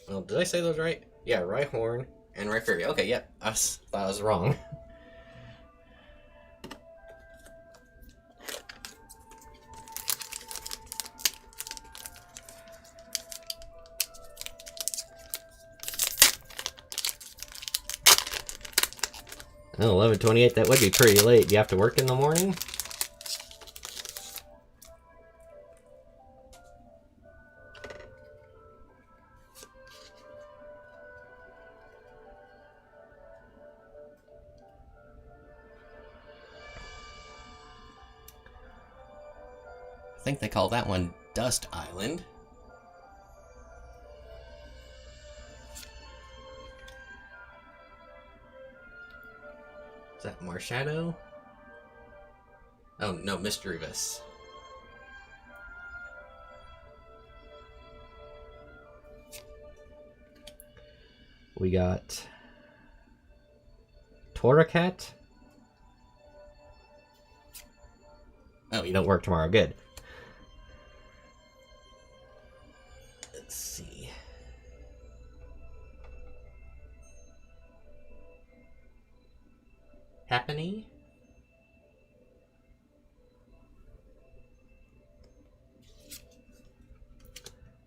Well, did I say those right? Yeah, Rhyhorn and Rhyperior. Okay, yep. I thought I was wrong. Oh, 11:28, that would be pretty late. Do you have to work in the morning? I think they call that one Dust Island. Is that Marshadow? Oh, no, Misdreavus. We got Torracat. Oh, you don't work tomorrow. Good. Let's see. Happiny?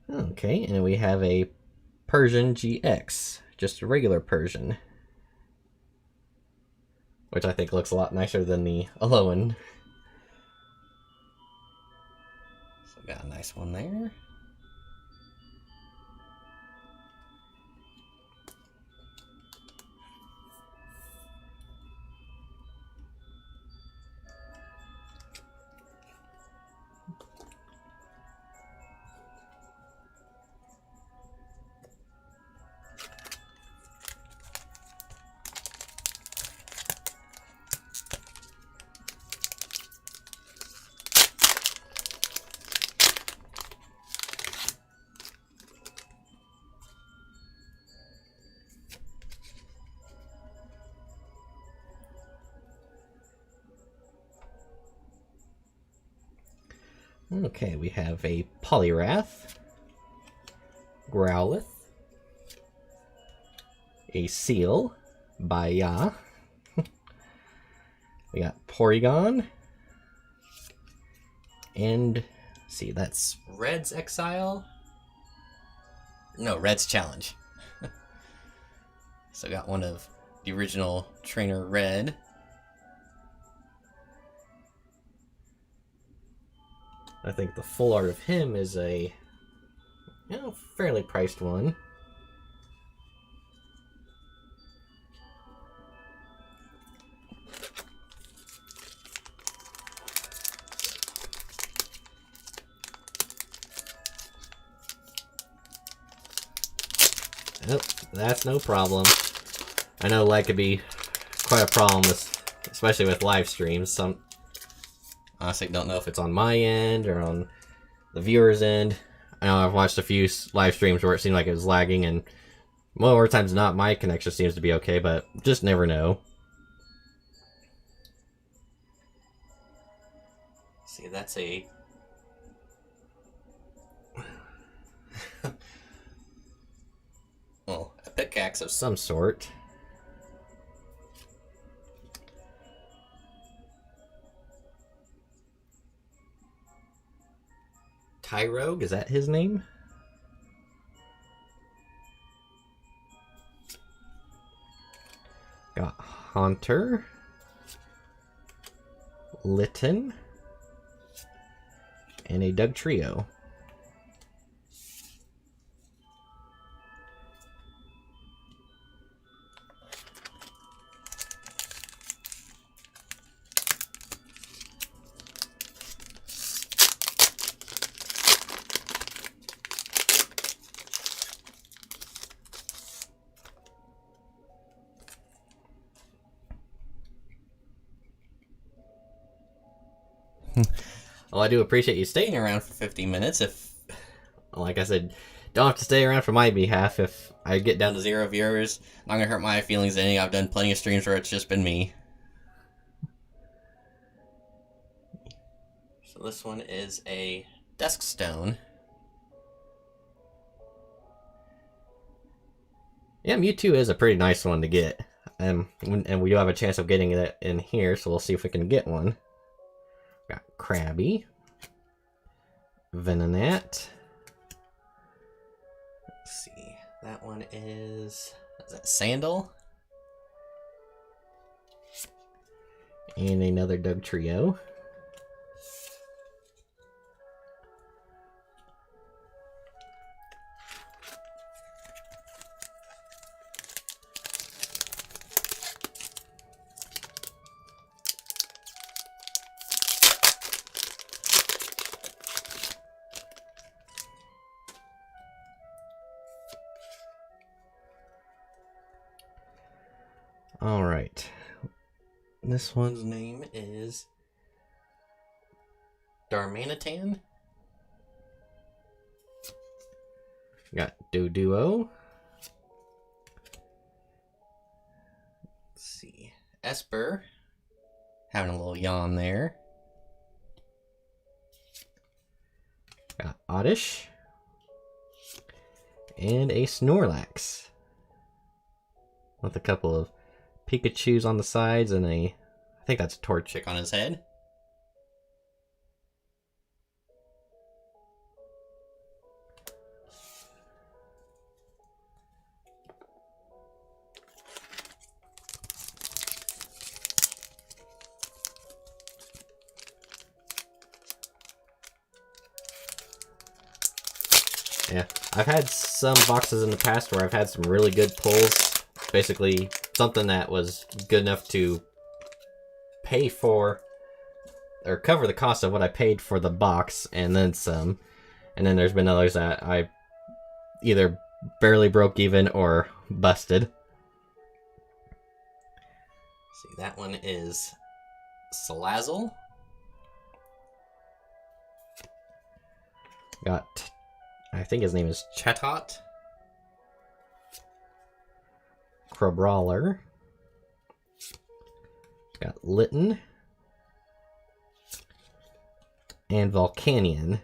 Okay, and we have a Persian GX. Just a regular Persian. Which I think looks a lot nicer than the Alolan. So got a nice one there. Okay, we have a Poliwrath, Growlithe, a Seal, Baya. We got Porygon, and see, that's Red's Exile? No, Red's Challenge. So got one of the original Trainer Red. I think the full art of him is a, fairly priced one. Nope, that's no problem. I know lag could be quite a problem, especially with live streams. Honestly, don't know if it's on my end or on the viewer's end. I know I've watched a few live streams where it seemed like it was lagging, and more times than not, my connection seems to be okay, but just never know. See, that's a... well, a pickaxe of some sort. Tyrogue, is that his name? Got Haunter, Litten, and a Doug Trio. Well, I do appreciate you staying around for 50 minutes. If, like I said, don't have to stay around for my behalf. If I get down to 0 viewers, not gonna hurt my feelings any. I've done plenty of streams where it's just been me. So this one is a desk stone. Yeah, Mewtwo is a pretty nice one to get. And we do have a chance of getting it in here, so we'll see if we can get one. Got Krabby, Venonat. Let's see, that one is that Sandal? And another Doug Trio. Alright. This one's name is Darmanitan. Got Doduo. Let's see. Esper. Having a little yawn there. Got Oddish. And a Snorlax. With a couple of Pikachus on the sides and I think that's a Torchic on his head. Yeah, I've had some boxes in the past where I've had some really good pulls. Basically, something that was good enough to pay for or cover the cost of what I paid for the box and then some. And then there's been others that I either barely broke even or busted. See, that one is Salazzle. Got, I think his name is Chatot. Crabrawler. Got Litten. And Volcanion.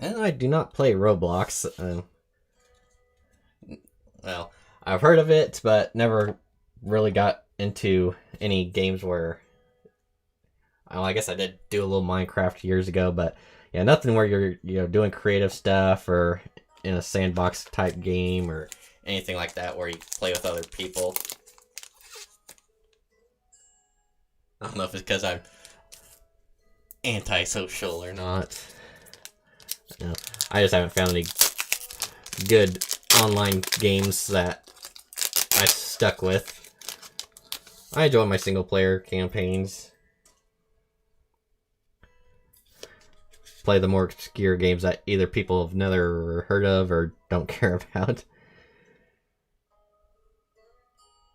And I do not play Roblox. Well, I've heard of it, but never really got into any games where... Well, I guess I did do a little Minecraft years ago, but yeah, nothing where you're doing creative stuff or in a sandbox type game or anything like that where you play with other people. I don't know if it's because I'm antisocial or not. No, I just haven't found any good online games that I stuck with. I enjoy my single player campaigns. Play the more obscure games that either people have never heard of or don't care about.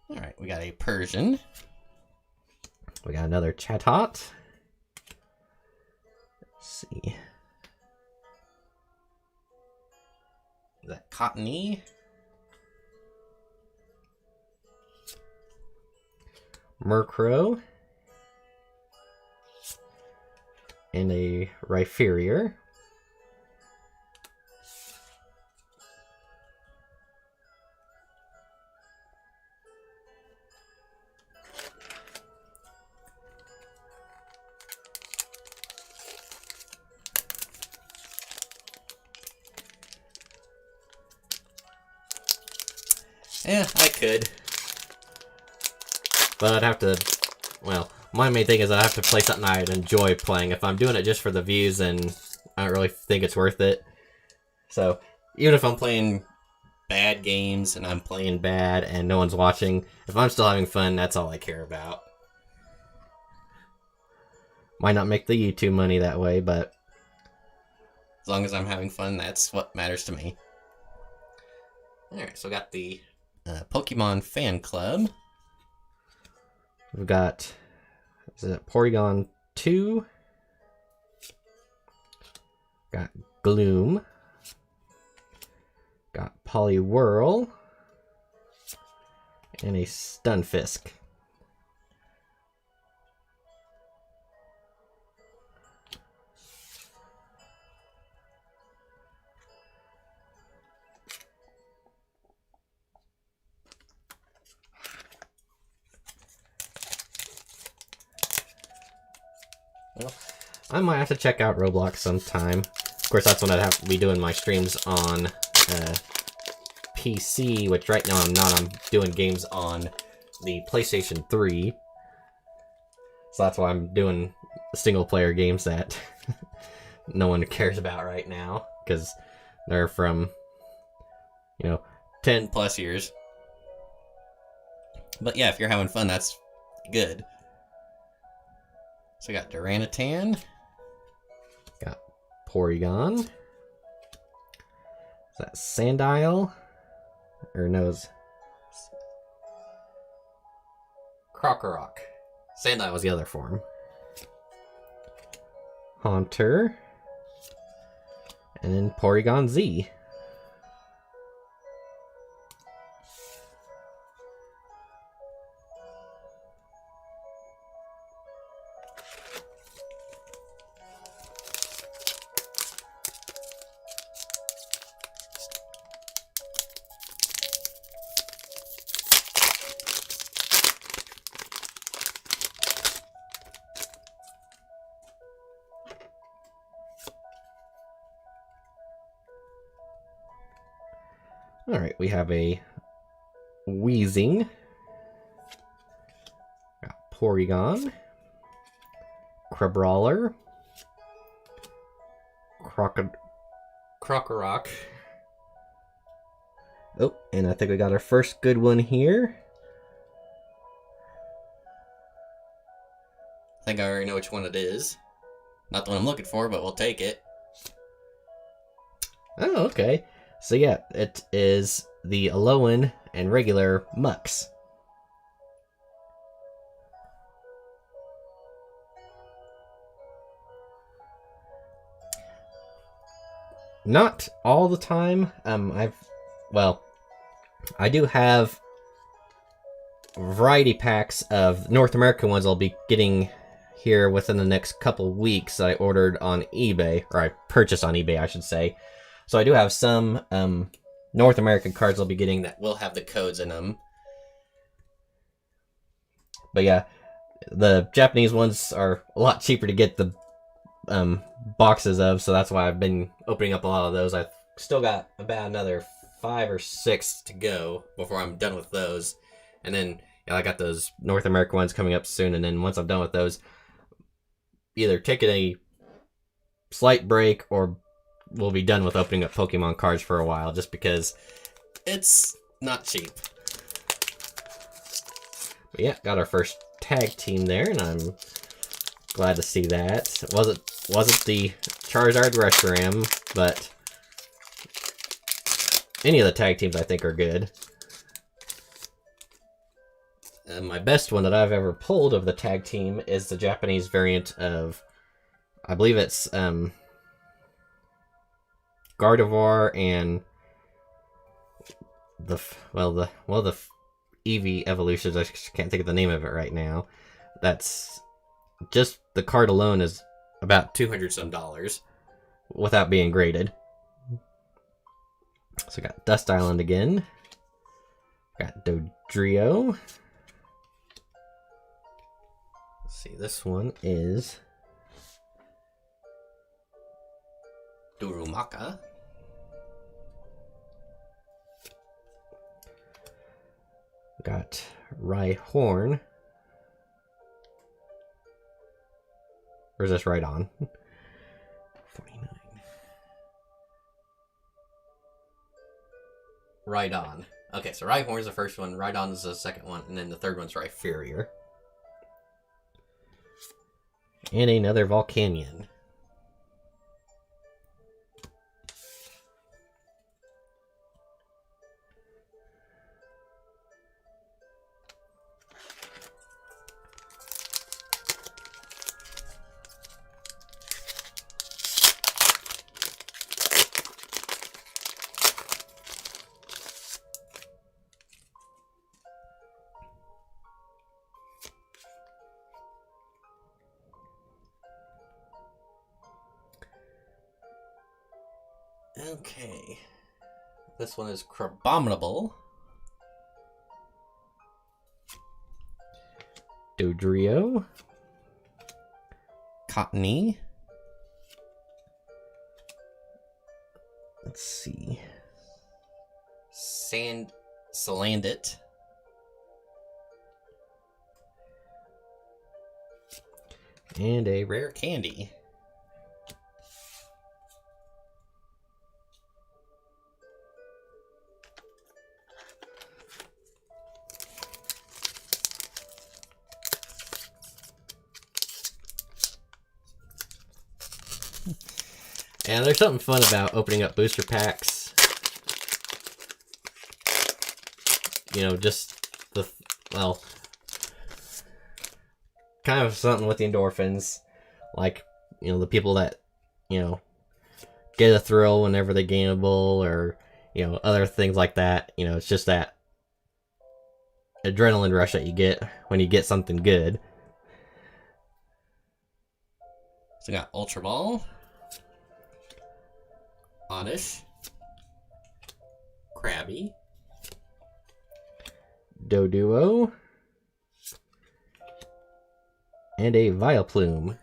Alright, we got a Persian. We got another Chatot. see. Is that Cottony? Murkrow. And a Rhyperior. Yeah, I could. But I'd have to, well, my main thing is I have to play something I'd enjoy playing. If I'm doing it just for the views, then I don't really think it's worth it. So, even if I'm playing bad games and I'm playing bad and no one's watching, if I'm still having fun, that's all I care about. Might not make the YouTube money that way, but as long as I'm having fun, that's what matters to me. Alright, so we got the Pokemon Fan Club. We've got, is it Porygon 2? Got Gloom. Got Poliwhirl. And a Stunfisk. Well, I might have to check out Roblox sometime. Of course, that's when I'd have to be doing my streams on PC, which right now I'm not. I'm doing games on the PlayStation 3. So that's why I'm doing single-player games that no one cares about right now, because they're from, 10 plus years. But yeah, if you're having fun, that's good. So we got Duranitan. Got Porygon. Is that Sandile? Or no, it's Krokorok. Sandile was the other form. Haunter. And then Porygon Z. Alright, we have a Weezing. Got Porygon. Crabrawler. Krokorok. Oh, and I think we got our first good one here. I think I already know which one it is. Not the one I'm looking for, but we'll take it. Oh, okay. So yeah, it is the Alolan and regular Mux. Not all the time. I do have variety packs of North American ones I'll be getting here within the next couple weeks that I ordered on eBay, or I purchased on eBay, I should say. So I do have some North American cards I'll be getting that will have the codes in them. But yeah, the Japanese ones are a lot cheaper to get the boxes of, so that's why I've been opening up a lot of those. I've still got about another 5 or 6 to go before I'm done with those. And then I got those North American ones coming up soon, and then once I'm done with those, either taking a slight break or we'll be done with opening up Pokemon cards for a while, just because it's not cheap. But yeah, got our first tag team there, and I'm glad to see that. Wasn't the Charizard Reshiram, but any of the tag teams I think are good. My best one that I've ever pulled of the tag team is the Japanese variant of I believe it's Gardevoir and the Eevee evolutions. I just can't think of the name of it right now. That's just the card alone is about $200 some without being graded. So I got Dust Island again. Got Dodrio. Let's see, this one is Durumaka. Got Rhyhorn. Or is this right on? 49. Right on. Okay, so Rhyhorn is the first one, Rhydon is the second one, and then the third one's Rhyperior. And another Volcanion. Okay. This one is Crabominable. Dodrio. Cottony. Let's see. Salandit. And a rare candy. And there's something fun about opening up booster packs. You know, just the, well, kind of something with the endorphins. Like, you know, the people that, you know, get a thrill whenever they gain a bull or, you know, other things like that. You know, it's just that adrenaline rush that you get when you get something good. So we got Ultra Ball. Oddish, Krabby, Doduo, and a Vileplume.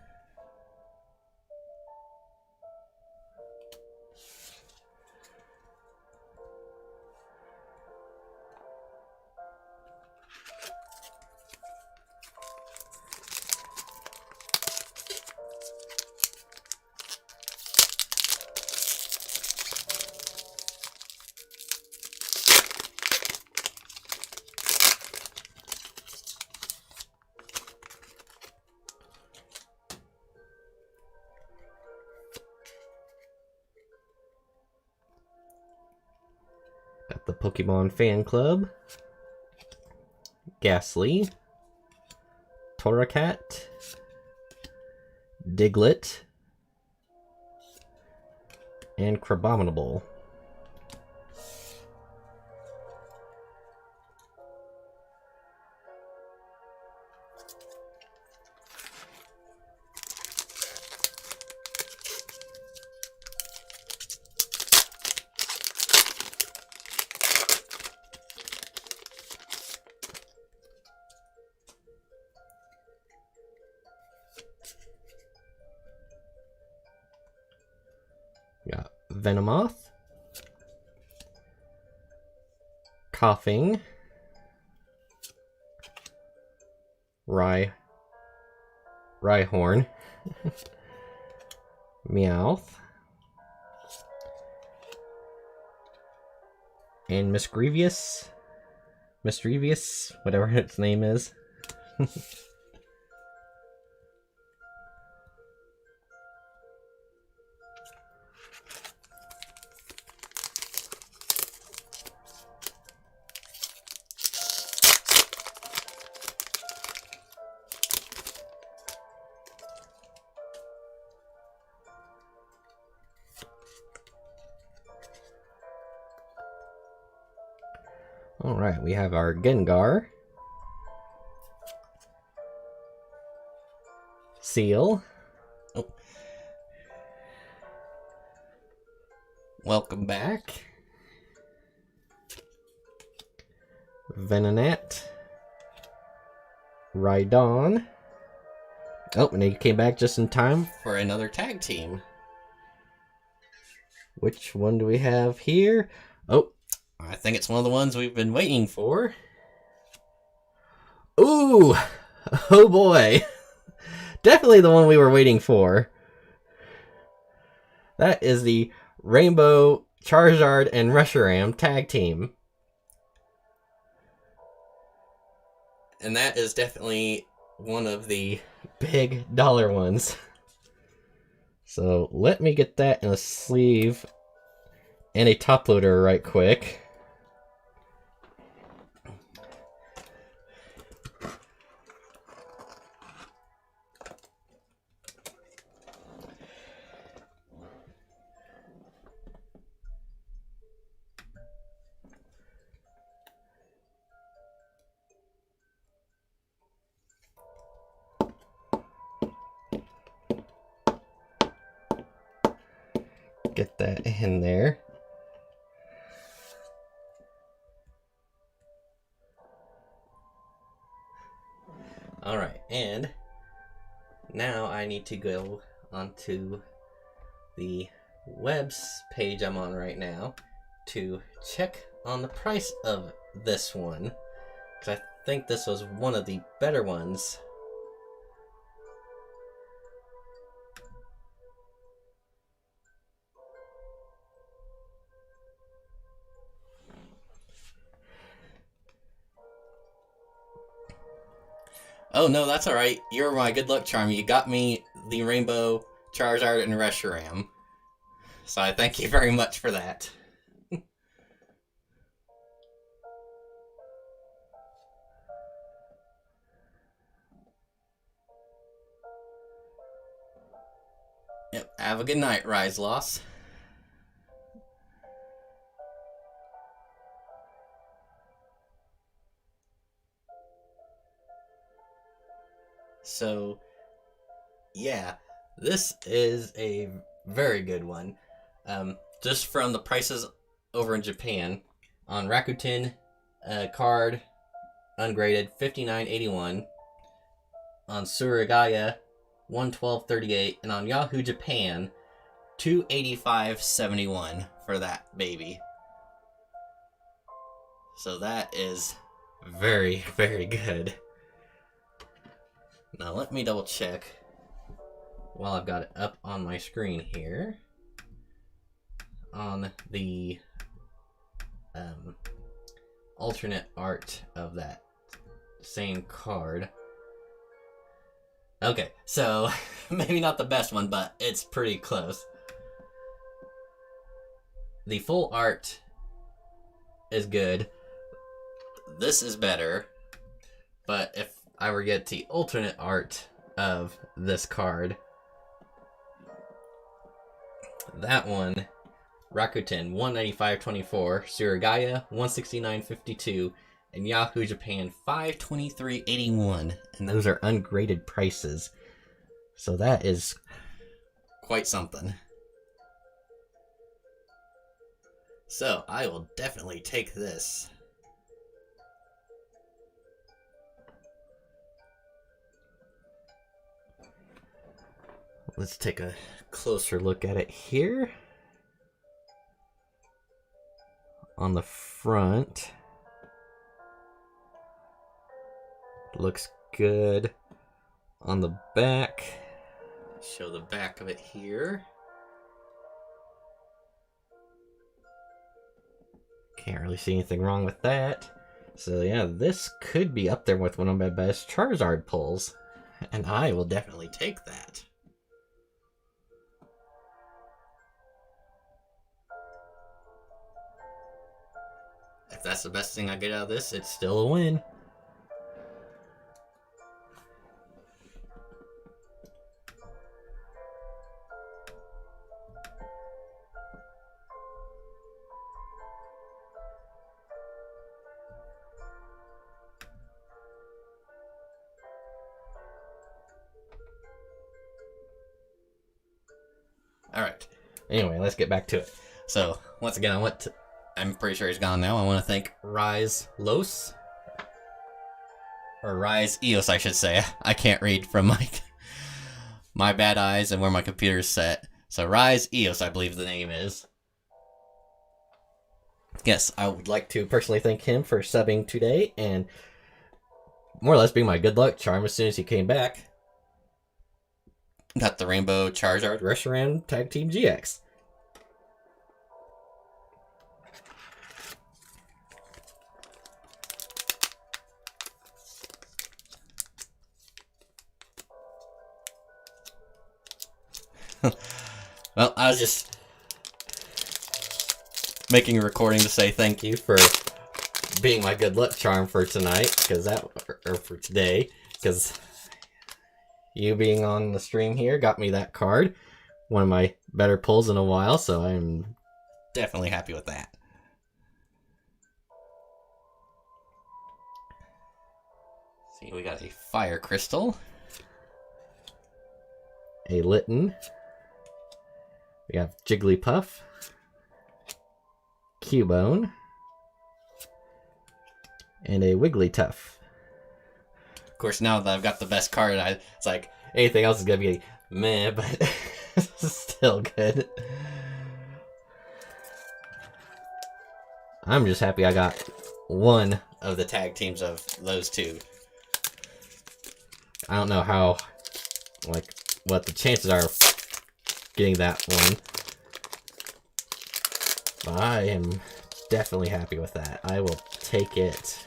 Got the Pokemon Fan Club, Ghastly, Torracat, Diglett, and Crabominable. Got Venomoth, Coughing, Rhyhorn, Meowth, and Mischievous, whatever its name is. Alright, we have our Gengar, Seal. Oh. Welcome back. Venonat, Rhydon. Oh, and he came back just in time for another tag team. Which one do we have here? Oh, I think it's one of the ones we've been waiting for. Ooh! Oh boy. Definitely the one we were waiting for. That is the Rainbow Charizard and Reshiram tag team. And that is definitely one of the big dollar ones. So let me get that in a sleeve and a top loader right quick. Get that in there. Alright, and now I need to go onto the web's page I'm on right now to check on the price of this one, because I think this was one of the better ones. Oh no, that's alright. You're my good luck charm. You got me the Rainbow Charizard and Reshiram. So I thank you very much for that. Yep, have a good night, Rise Loss. So, yeah, this is a very good one. Just from the prices over in Japan, on Rakuten card, ungraded, $59.81. On Surigaya, $112.38. And on Yahoo Japan, $285.71 for that baby. So that is very, very good. Now let me double check while I've got it up on my screen here on the alternate art of that same card. Okay, so maybe not the best one, but it's pretty close. The full art is good. This is better, but if I were to get the alternate art of this card, that one, Rakuten 195.24, Surigaya 169.52, and Yahoo Japan 523.81, and those are ungraded prices. So that is quite something. So I will definitely take this. Let's take a closer look at it here. On the front, looks good. On the back, show the back of it here. Can't really see anything wrong with that. So yeah, this could be up there with one of my best Charizard pulls, and I will definitely take that. If that's the best thing I get out of this, it's still a win. Alright. Anyway, let's get back to it. So, once again, I'm pretty sure he's gone now. I want to thank Rise Los. Or Rise Eos, I should say. I can't read from my bad eyes and where my computer's set. So, Rise Eos, I believe the name is. Yes, I would like to personally thank him for subbing today and more or less being my good luck charm as soon as he came back. Got the Rainbow Charizard Reshiram Tag Team GX. Well, I was just making a recording to say thank you for being my good luck charm for tonight, or for today, because you being on the stream here got me that card. One of my better pulls in a while, so I'm definitely happy with that. See, we got a Fire Crystal, a Litten, we have Jigglypuff, Cubone, and a Wigglytuff. Of course, now that I've got the best card, it's like anything else is gonna be meh, but still good. I'm just happy I got one of the tag teams of those two. I don't know how, what the chances are of getting that one, but I am definitely happy with that. I will take it.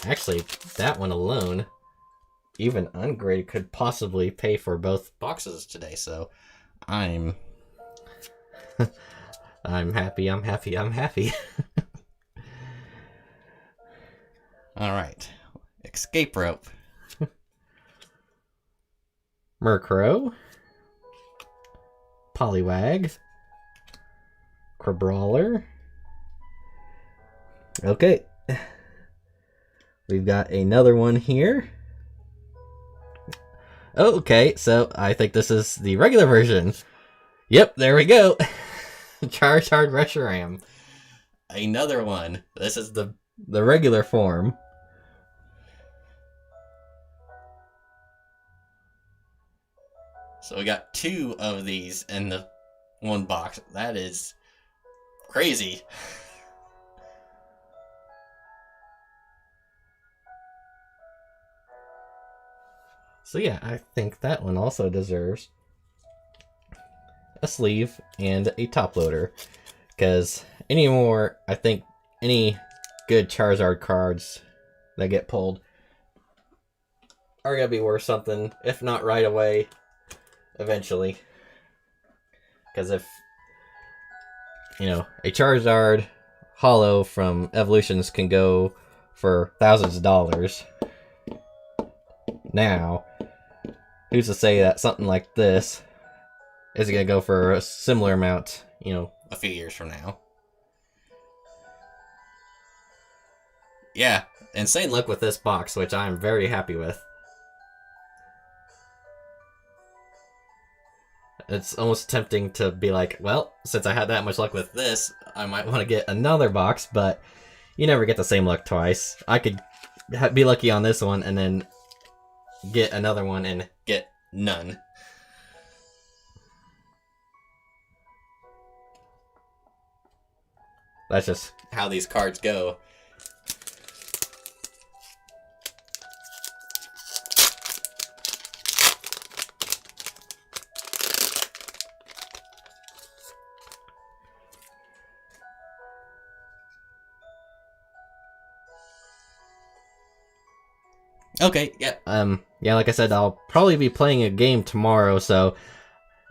Actually, that one alone, even ungraded, could possibly pay for both boxes today, so I'm happy, I'm happy, I'm happy. Alright. Escape Rope. Murkrow. Poliwag. Crabrawler. Okay. We've got another one here. Oh, okay, so I think this is the regular version. Yep, there we go. Charizard Reshiram. Another one. This is the regular form. So we got two of these in the one box. That is crazy. So yeah, I think that one also deserves a sleeve and a top loader. Because I think any good Charizard cards that get pulled are going to be worth something, if not right away, eventually. Because if, a Charizard holo from Evolutions can go for thousands of dollars now, who's to say that something like this is going to go for a similar amount, a few years from now? Yeah, insane luck with this box, which I'm very happy with. It's almost tempting to be like, well, since I had that much luck with this, I might want to get another box, but you never get the same luck twice. I could be lucky on this one and then get another one and get none. That's just how these cards go. Okay, yeah. Yeah, like I said, I'll probably be playing a game tomorrow, so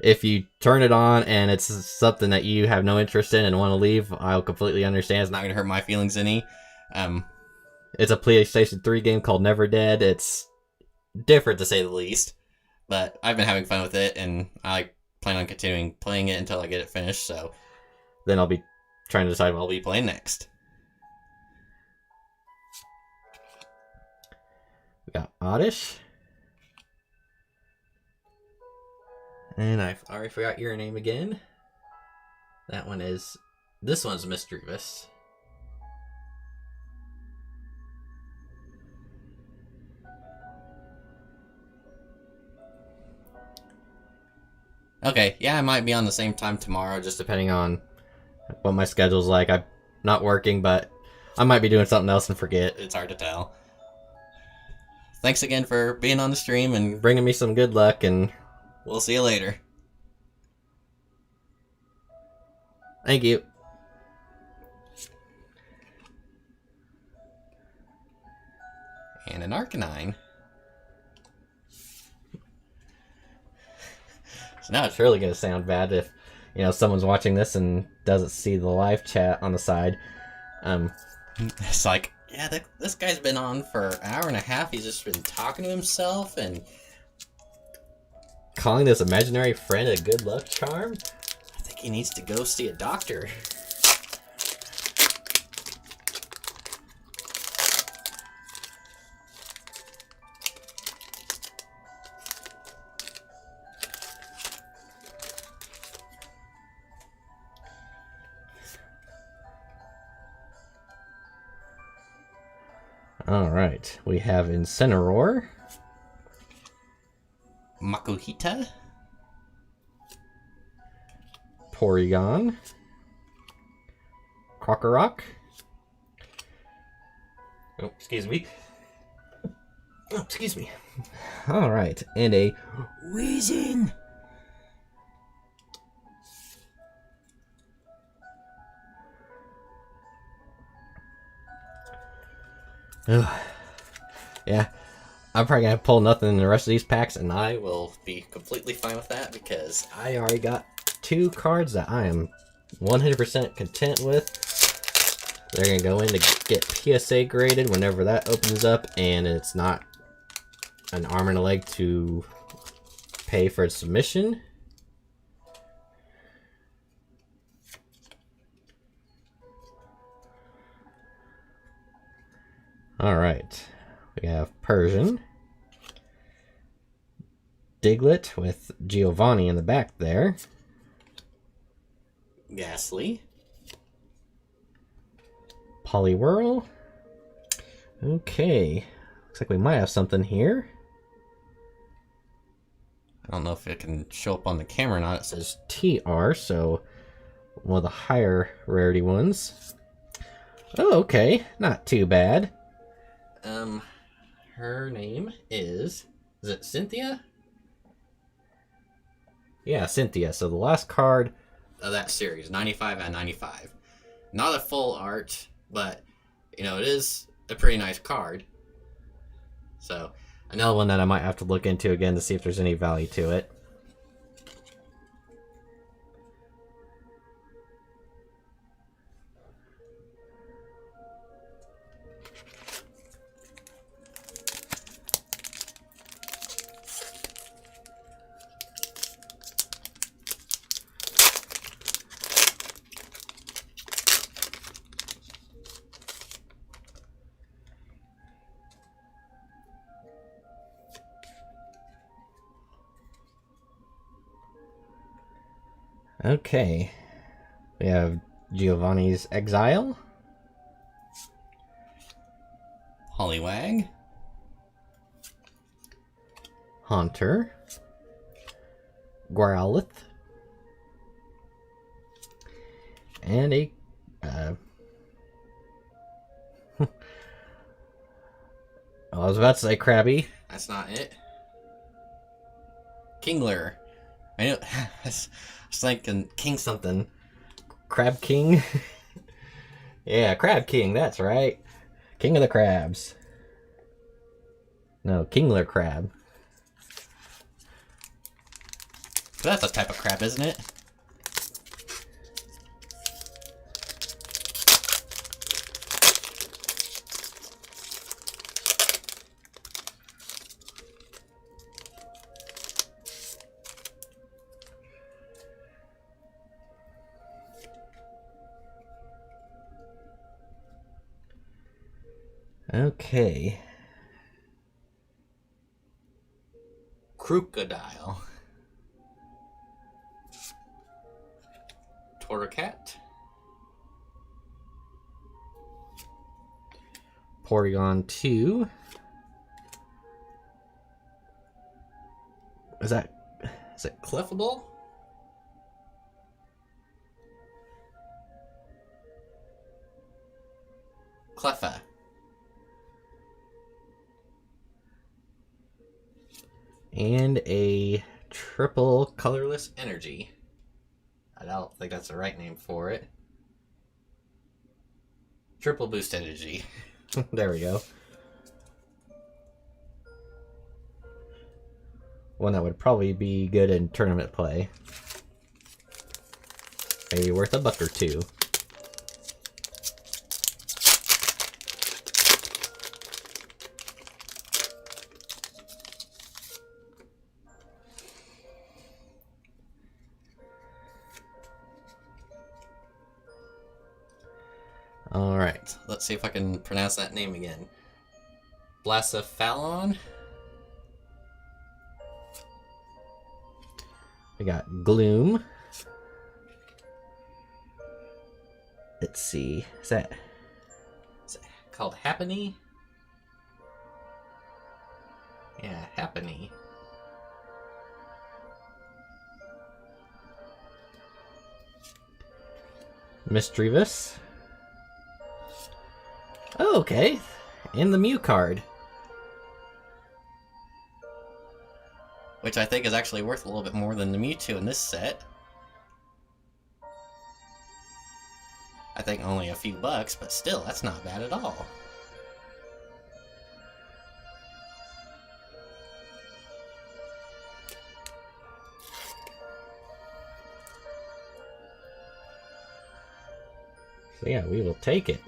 if you turn it on and it's something that you have no interest in and want to leave, I'll completely understand. It's not going to hurt my feelings any. It's a PlayStation 3 game called Never Dead. It's different, to say the least, but I've been having fun with it, and I plan on continuing playing it until I get it finished, so then I'll be trying to decide what I'll be playing next. We got Oddish. And I already forgot your name again. That one is... This one's Mischievous. Okay, yeah, I might be on the same time tomorrow, just depending on what my schedule's like. I'm not working, but I might be doing something else and forget. It's hard to tell. Thanks again for being on the stream and bringing me some good luck, and we'll see you later. Thank you. And an Arcanine. So now it's really going to sound bad if, someone's watching this and doesn't see the live chat on the side. It's like, yeah, this guy's been on for an hour and a half. He's just been talking to himself and calling this imaginary friend a good luck charm. I think he needs to go see a doctor. Alright, we have Incineroar, Makuhita, Porygon, Krokorok. Oh, excuse me. Oh, excuse me. Alright, and a Weezing. Yeah, I'm probably gonna pull nothing in the rest of these packs, and I will be completely fine with that because I already got 2 cards that I am 100% content with. They're gonna go in to get PSA graded whenever that opens up, and it's not an arm and a leg to pay for its submission. Alright, we have Persian, Diglett with Giovanni in the back there, Ghastly, Poliwhirl. Okay, looks like we might have something here. I don't know if it can show up on the camera or not. It says TR, so one of the higher rarity ones. Oh, okay, not too bad. Her name is it Cynthia? Yeah, Cynthia. So the last card of that series, 95 out of 95. Not a full art, but, it is a pretty nice card. So, another one that I might have to look into again to see if there's any value to it. Okay. We have Giovanni's Exile, Poliwag, Haunter, Growlithe, and a I was about to say Krabby. That's not it. Kingler. I know. I was thinking King something. Crab King. Yeah, Crab King. That's right. King of the Crabs. No, Kingler Crab. That's a type of crab, isn't it? Okay. Crocodile. Porter Cat. Porygon 2. Is it Clefable? Cleffa. And a triple colorless energy. I don't think that's the right name for it. Triple boost energy. There we go. One that would probably be good in tournament play. Maybe worth $1 or $2. Alright, let's see if I can pronounce that name again. Blacephalon. We got Gloom. Let's see, is that called Happiny? Yeah, Happiny. Misdreavus. Oh, okay. And the Mew card. Which I think is actually worth a little bit more than the Mewtwo in this set. I think only a few bucks, but still, that's not bad at all. So yeah, we will take it.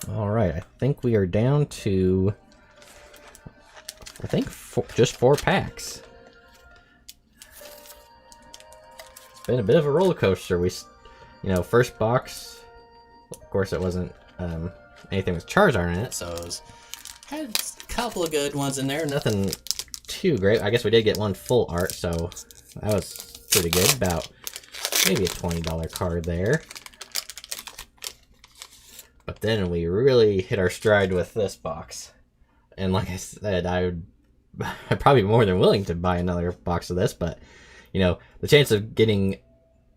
Alright, I think we are down to, just 4 packs. It's been a bit of a roller coaster. First box, of course it wasn't anything with Charizard in it, so it had a couple of good ones in there, nothing too great. I guess we did get one full art, so that was pretty good. About maybe a $20 card there. But then we really hit our stride with this box. And like I said, I'd probably be more than willing to buy another box of this, but, the chance of getting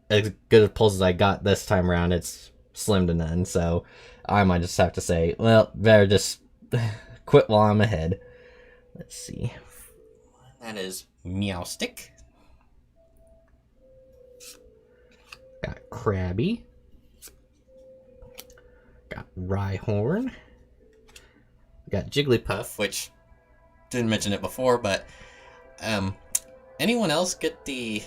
as good of pulls as I got this time around, it's slim to none. So I might just have to say, well, better just quit while I'm ahead. Let's see. That is Meowstic. Got Krabby. Got Rhyhorn. Got Jigglypuff, which didn't mention it before, but anyone else get the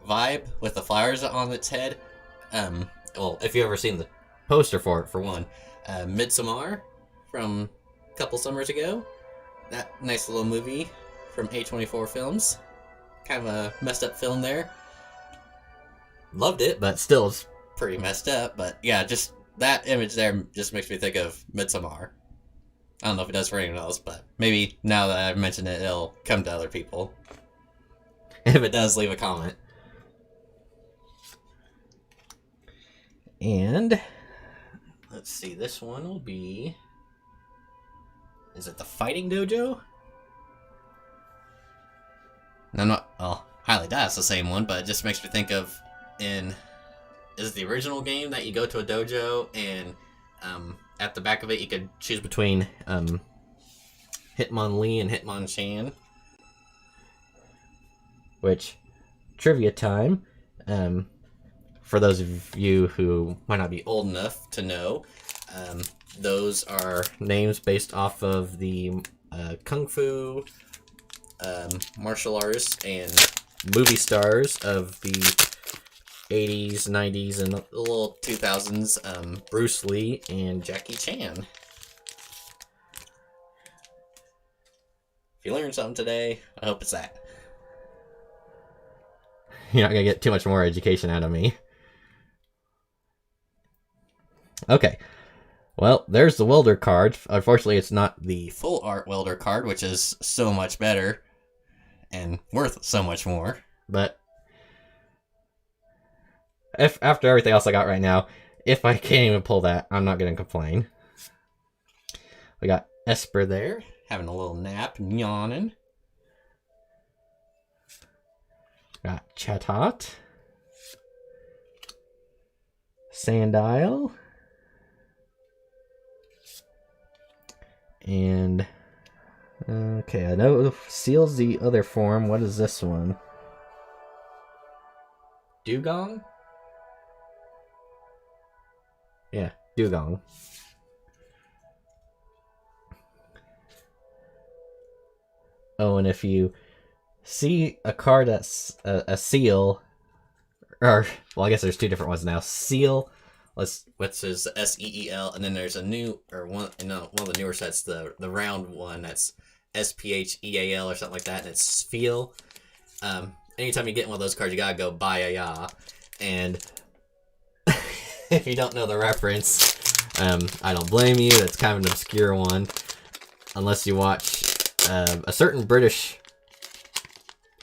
vibe with the flowers on its head? Well, if you've ever seen the poster for it, for one, Midsommar from a couple summers ago. That nice little movie from A24 Films. Kind of a messed up film there. Loved it, but still it's pretty messed up. But yeah, just that image there just makes me think of Midsommar. I don't know if it does for anyone else, but maybe now that I've mentioned it, it'll come to other people. And if it does, leave a comment. And let's see, this one will be... Is it the Fighting Dojo? I'm not... Well, highly doubt it's the same one, but it just makes me think of is it the original game that you go to a dojo and at the back of it you could choose between Hitmonlee and Hitmonchan? Which, trivia time, for those of you who might not be old enough to know, those are names based off of the kung fu, martial artists, and movie stars of the 80s, 90s, and the little 2000s, Bruce Lee and Jackie Chan. If you learned something today, I hope it's that. You're not going to get too much more education out of me. Okay. Well, there's the welder card. Unfortunately, it's not the full art welder card, which is so much better and worth so much more. But if after everything else I got right now, if I can't even pull that, I'm not going to complain. We got Esper there, having a little nap, yawning. Got Chatot. Sandile. And okay, I know Seal's the other form. What is this one? Dugong? Yeah, Dugong. Oh, and if you see a card that's a Seal, or, well, I guess there's two different ones now. Seal, which is SEEL, and then there's a new, or one of the newer sets, the round one, that's SPHEAL or something like that, and it's Feel. Anytime you get one of those cards, you gotta go buy a ya. And if you don't know the reference, I don't blame you. That's kind of an obscure one, unless you watch a certain British,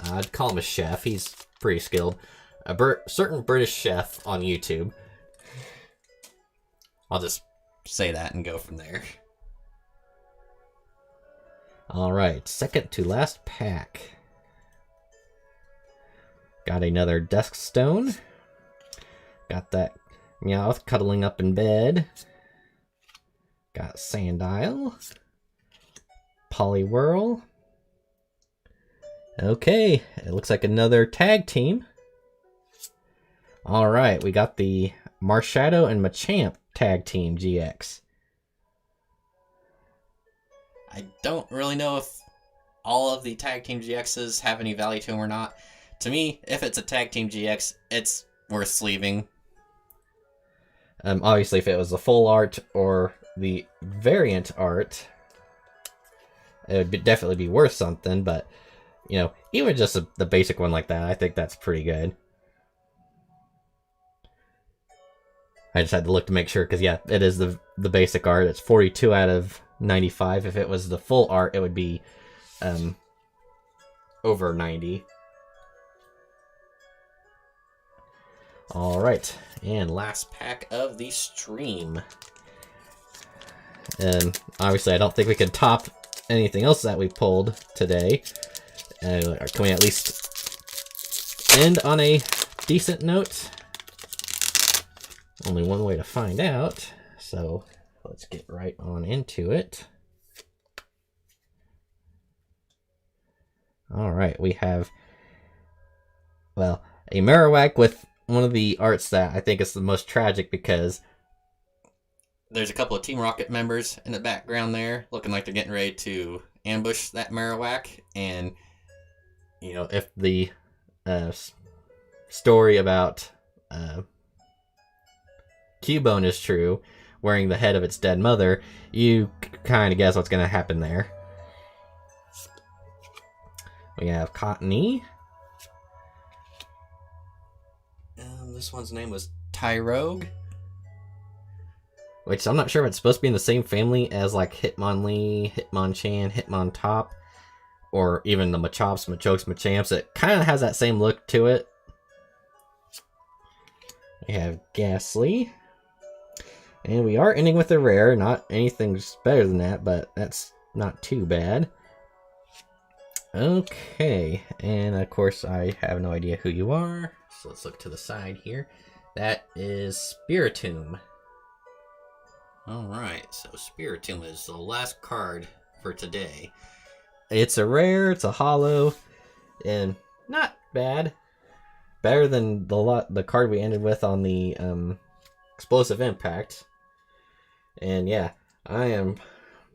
I'd call him a chef. He's pretty skilled. A certain British chef on YouTube. I'll just say that and go from there. Alright, second to last pack. Got another Dusk Stone. Got that Meowth cuddling up in bed. Got Sandile. Poliwhirl. Okay, it looks like another tag team. Alright, we got the Marshadow and Machamp tag team GX. I don't really know if all of the tag team GXs have any value to them or not. To me, if it's a tag team GX, it's worth sleeving. Obviously, if it was the full art or the variant art, it would definitely be worth something, but, you know, even just the basic one like that, I think that's pretty good. I just had to look to make sure, because, yeah, it is the basic art. It's 42 out of 95. If it was the full art, it would be over 90. Alright, and last pack of the stream. And obviously I don't think we can top anything else that we pulled today. Can we at least end on a decent note? Only one way to find out, so let's get right on into it. Alright, we have, well, a Marowak with one of the arts that I think is the most tragic, because there's a couple of Team Rocket members in the background there, looking like they're getting ready to ambush that Marowak. And, you know, if the story about Cubone is true, wearing the head of its dead mother, you kind of guess what's going to happen there. We have Cottony. This one's name was Tyrogue, which I'm not sure if it's supposed to be in the same family as like Hitmonlee, Hitmonchan, Hitmontop, or even the Machops, Machokes, Machamps. It kind of has that same look to it. We have Ghastly. And we are ending with a rare. Not anything better than that, but that's not too bad. Okay, and of course I have no idea who you are, so let's look to the side here. That is Spiritomb. Alright, so Spiritomb is the last card for today. It's a rare, it's a holo, and not bad. Better than the card we ended with on the Explosive Impact. And yeah, I am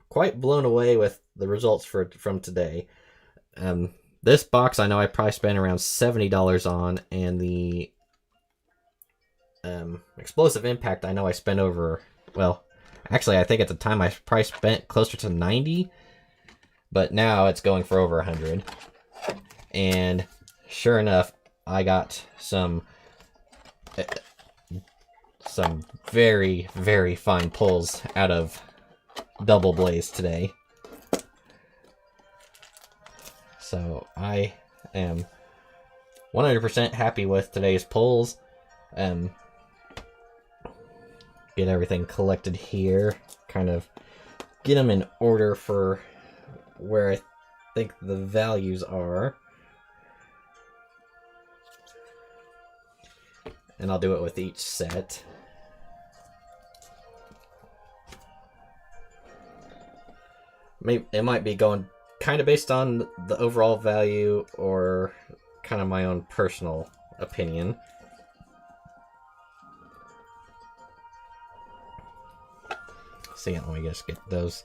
quite blown away with the results from today. This box I know I probably spent around $70 on, and the Explosive Impact I know I spent over, well, actually I think at the time I probably spent closer to 90, but now it's going for over 100. And sure enough, I got some some very, very fine pulls out of Double Blaze today. So I am 100% happy with today's pulls. Get everything collected here. Kind of get them in order for where I think the values are. And I'll do it with each set. Maybe it might be going kind of based on the overall value or kind of my own personal opinion. So yeah, let me just get those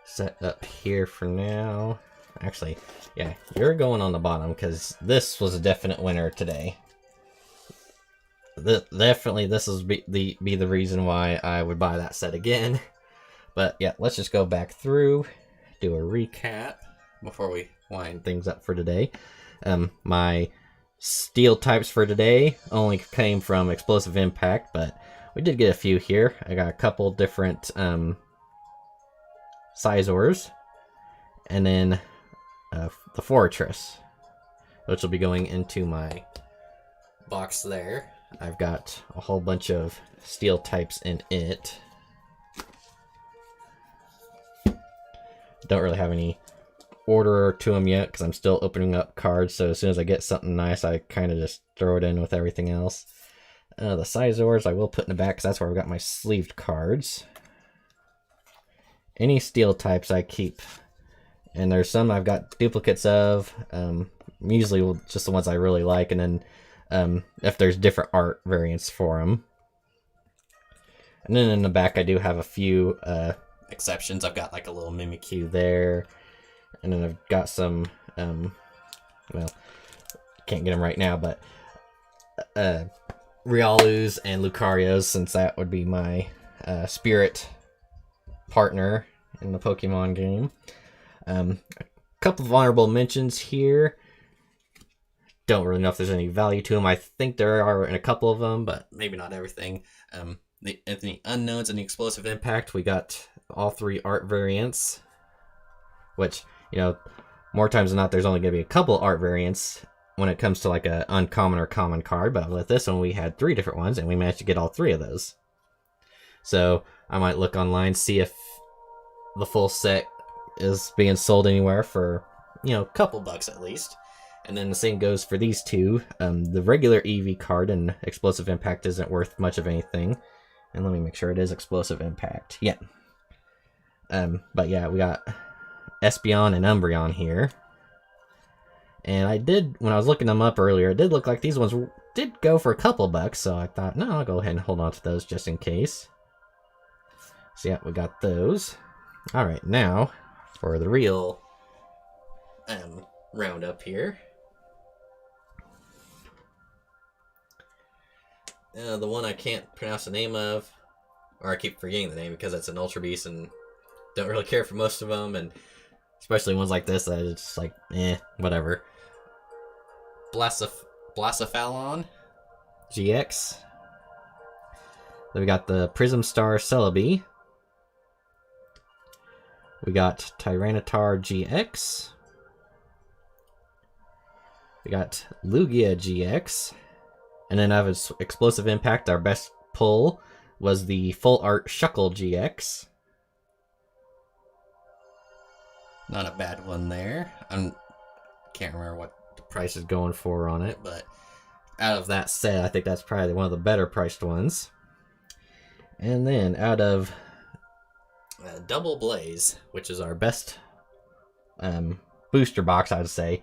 set up here for now. Actually, yeah, you're going on the bottom because this was a definite winner today. Definitely, this will be the reason why I would buy that set again. But yeah, let's just go back through, do a recap before we wind things up for today. My steel types for today only came from Explosive Impact, but we did get a few here. I got a couple different Sizors, and then the Fortress, which will be going into my box there. I've got a whole bunch of steel types in it. Don't really have any order to them yet because I'm still opening up cards, so as soon as I get something nice, I kind of just throw it in with everything else. The Sizors I will put in the back because that's where I've got my sleeved cards. Any steel types I keep. And there's some I've got duplicates of, usually just the ones I really like, and then if there's different art variants for them. And then in the back I do have a few exceptions. I've got like a little Mimikyu there, and then I've got some, well, can't get them right now, but Riolus and Lucarios, since that would be my spirit partner in the Pokemon game. A couple of honorable mentions here. Don't really know if there's any value to them. I think there are in a couple of them, but maybe not everything. The Unknowns and the Explosive Impact, we got all three art variants, which, you know, more times than not, there's only going to be a couple art variants when it comes to like a uncommon or common card, but with this one we had 3 different ones, and we managed to get all 3 of those. So I might look online, see if the full set is being sold anywhere for, you know, a couple bucks at least. And then the same goes for these two. The regular EV card and Explosive Impact isn't worth much of anything. And let me make sure it is Explosive Impact. Yeah. But yeah, we got Espeon and Umbreon here. And I did, when I was looking them up earlier, it did look like these ones did go for a couple bucks. So I thought, no, I'll go ahead and hold on to those just in case. So yeah, we got those. All right, now for the real roundup here. The one I can't pronounce the name of, or I keep forgetting the name because it's an Ultra Beast and don't really care for most of them, and especially ones like this that it's just like, whatever. Blacephalon GX. Then we got the Prism Star Celebi. We got Tyranitar GX. We got Lugia GX. And then I have Explosive Impact. Our best pull was the Full Art Shuckle GX. Not a bad one there. I can't remember what the price is going for on it, but out of that set, I think that's probably one of the better priced ones. And then out of Double Blaze, which is our best booster box, I would say,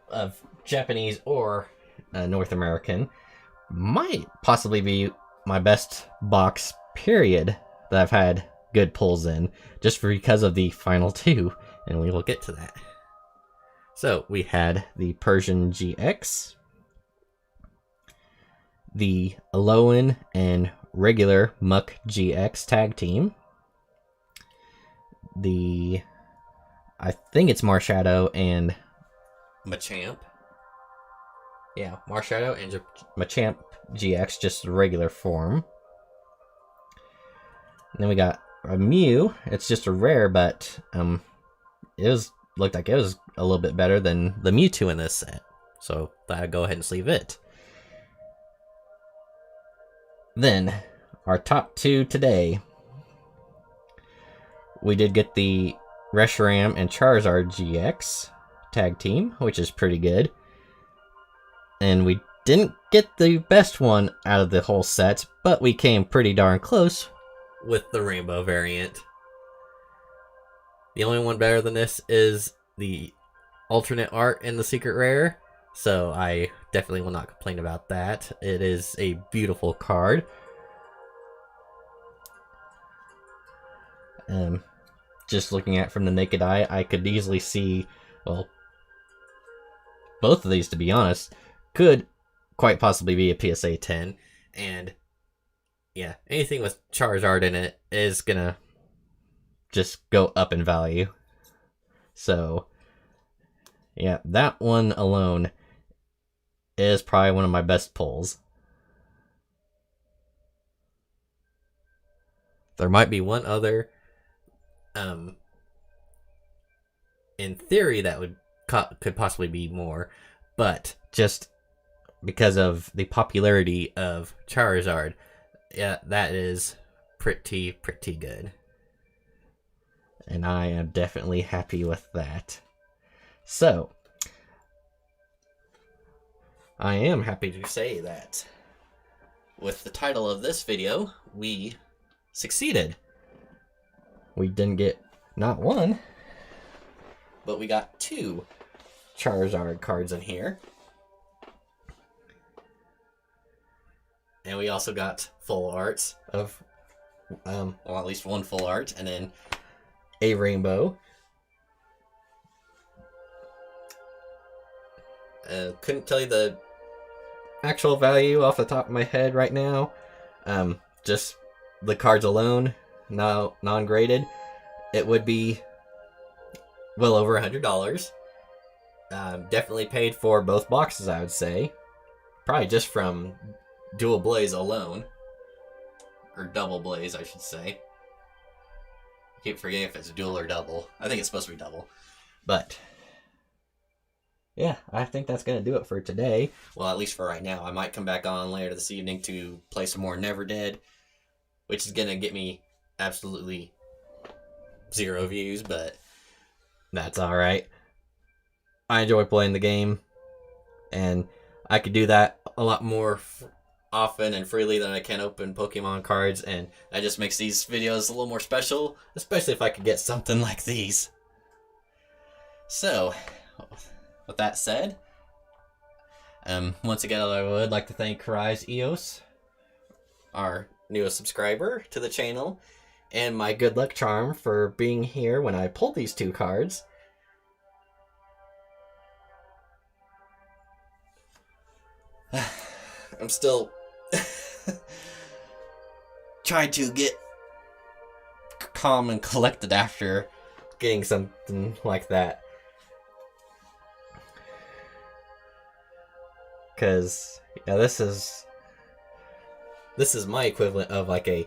of Japanese or North American, might possibly be my best box, period, that I've had good pulls in, just because of the final 2, and we will get to that. So, we had the Persian GX, the Alolan and regular Muck GX tag team, I think it's Marshadow and Machamp. Yeah, Marshadow and Machamp GX, just regular form. And then we got a Mew. It's just a rare, but looked like it was a little bit better than the Mewtwo in this set. So I'll go ahead and sleeve it. Then, our top two today. We did get the Reshiram and Charizard GX tag team, which is pretty good. And we didn't get the best one out of the whole set, but we came pretty darn close with the rainbow variant. The only one better than this is the alternate art in the secret rare, so I definitely will not complain about that. It is a beautiful card. Just looking at it from the naked eye, I could easily see, well, both of these, to be honest, could quite possibly be a PSA 10. And yeah, anything with Charizard in it is gonna just go up in value. So yeah, that one alone is probably one of my best pulls. There might be one other in theory that could possibly be more, but just because of the popularity of Charizard, yeah, that is pretty good. And I am definitely happy with that. So, I am happy to say that with the title of this video, we succeeded. We didn't get not one, but we got two Charizard cards in here. And we also got full arts of, well, at least one full art, and then a rainbow. Couldn't tell you the actual value off the top of my head right now. Just the cards alone, non-graded, it would be well over $100. Definitely paid for both boxes, I would say. Probably just from Dual Blaze alone. Or Double Blaze, I should say. I keep forgetting if it's dual or double. I think it's supposed to be double. But yeah, I think that's going to do it for today. Well, at least for right now. I might come back on later this evening to play some more Never Dead, which is going to get me absolutely 0 views, but that's alright. I enjoy playing the game, and I could do that a lot more often and freely than I can open Pokemon cards, and that just makes these videos a little more special, especially if I could get something like these. So, with that said, once again, I would like to thank Rise Eos, our newest subscriber to the channel, and my good luck charm for being here when I pulled these two cards. I'm still trying to get calm and collected after getting something like that. Because, yeah, this is my equivalent of like a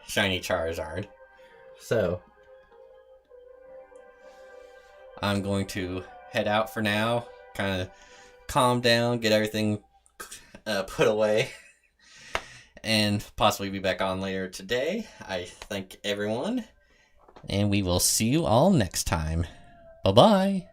shiny Charizard. So, I'm going to head out for now, kind of calm down, get everything put away, and possibly be back on later today. I thank everyone, and we will see you all next time. Bye-bye.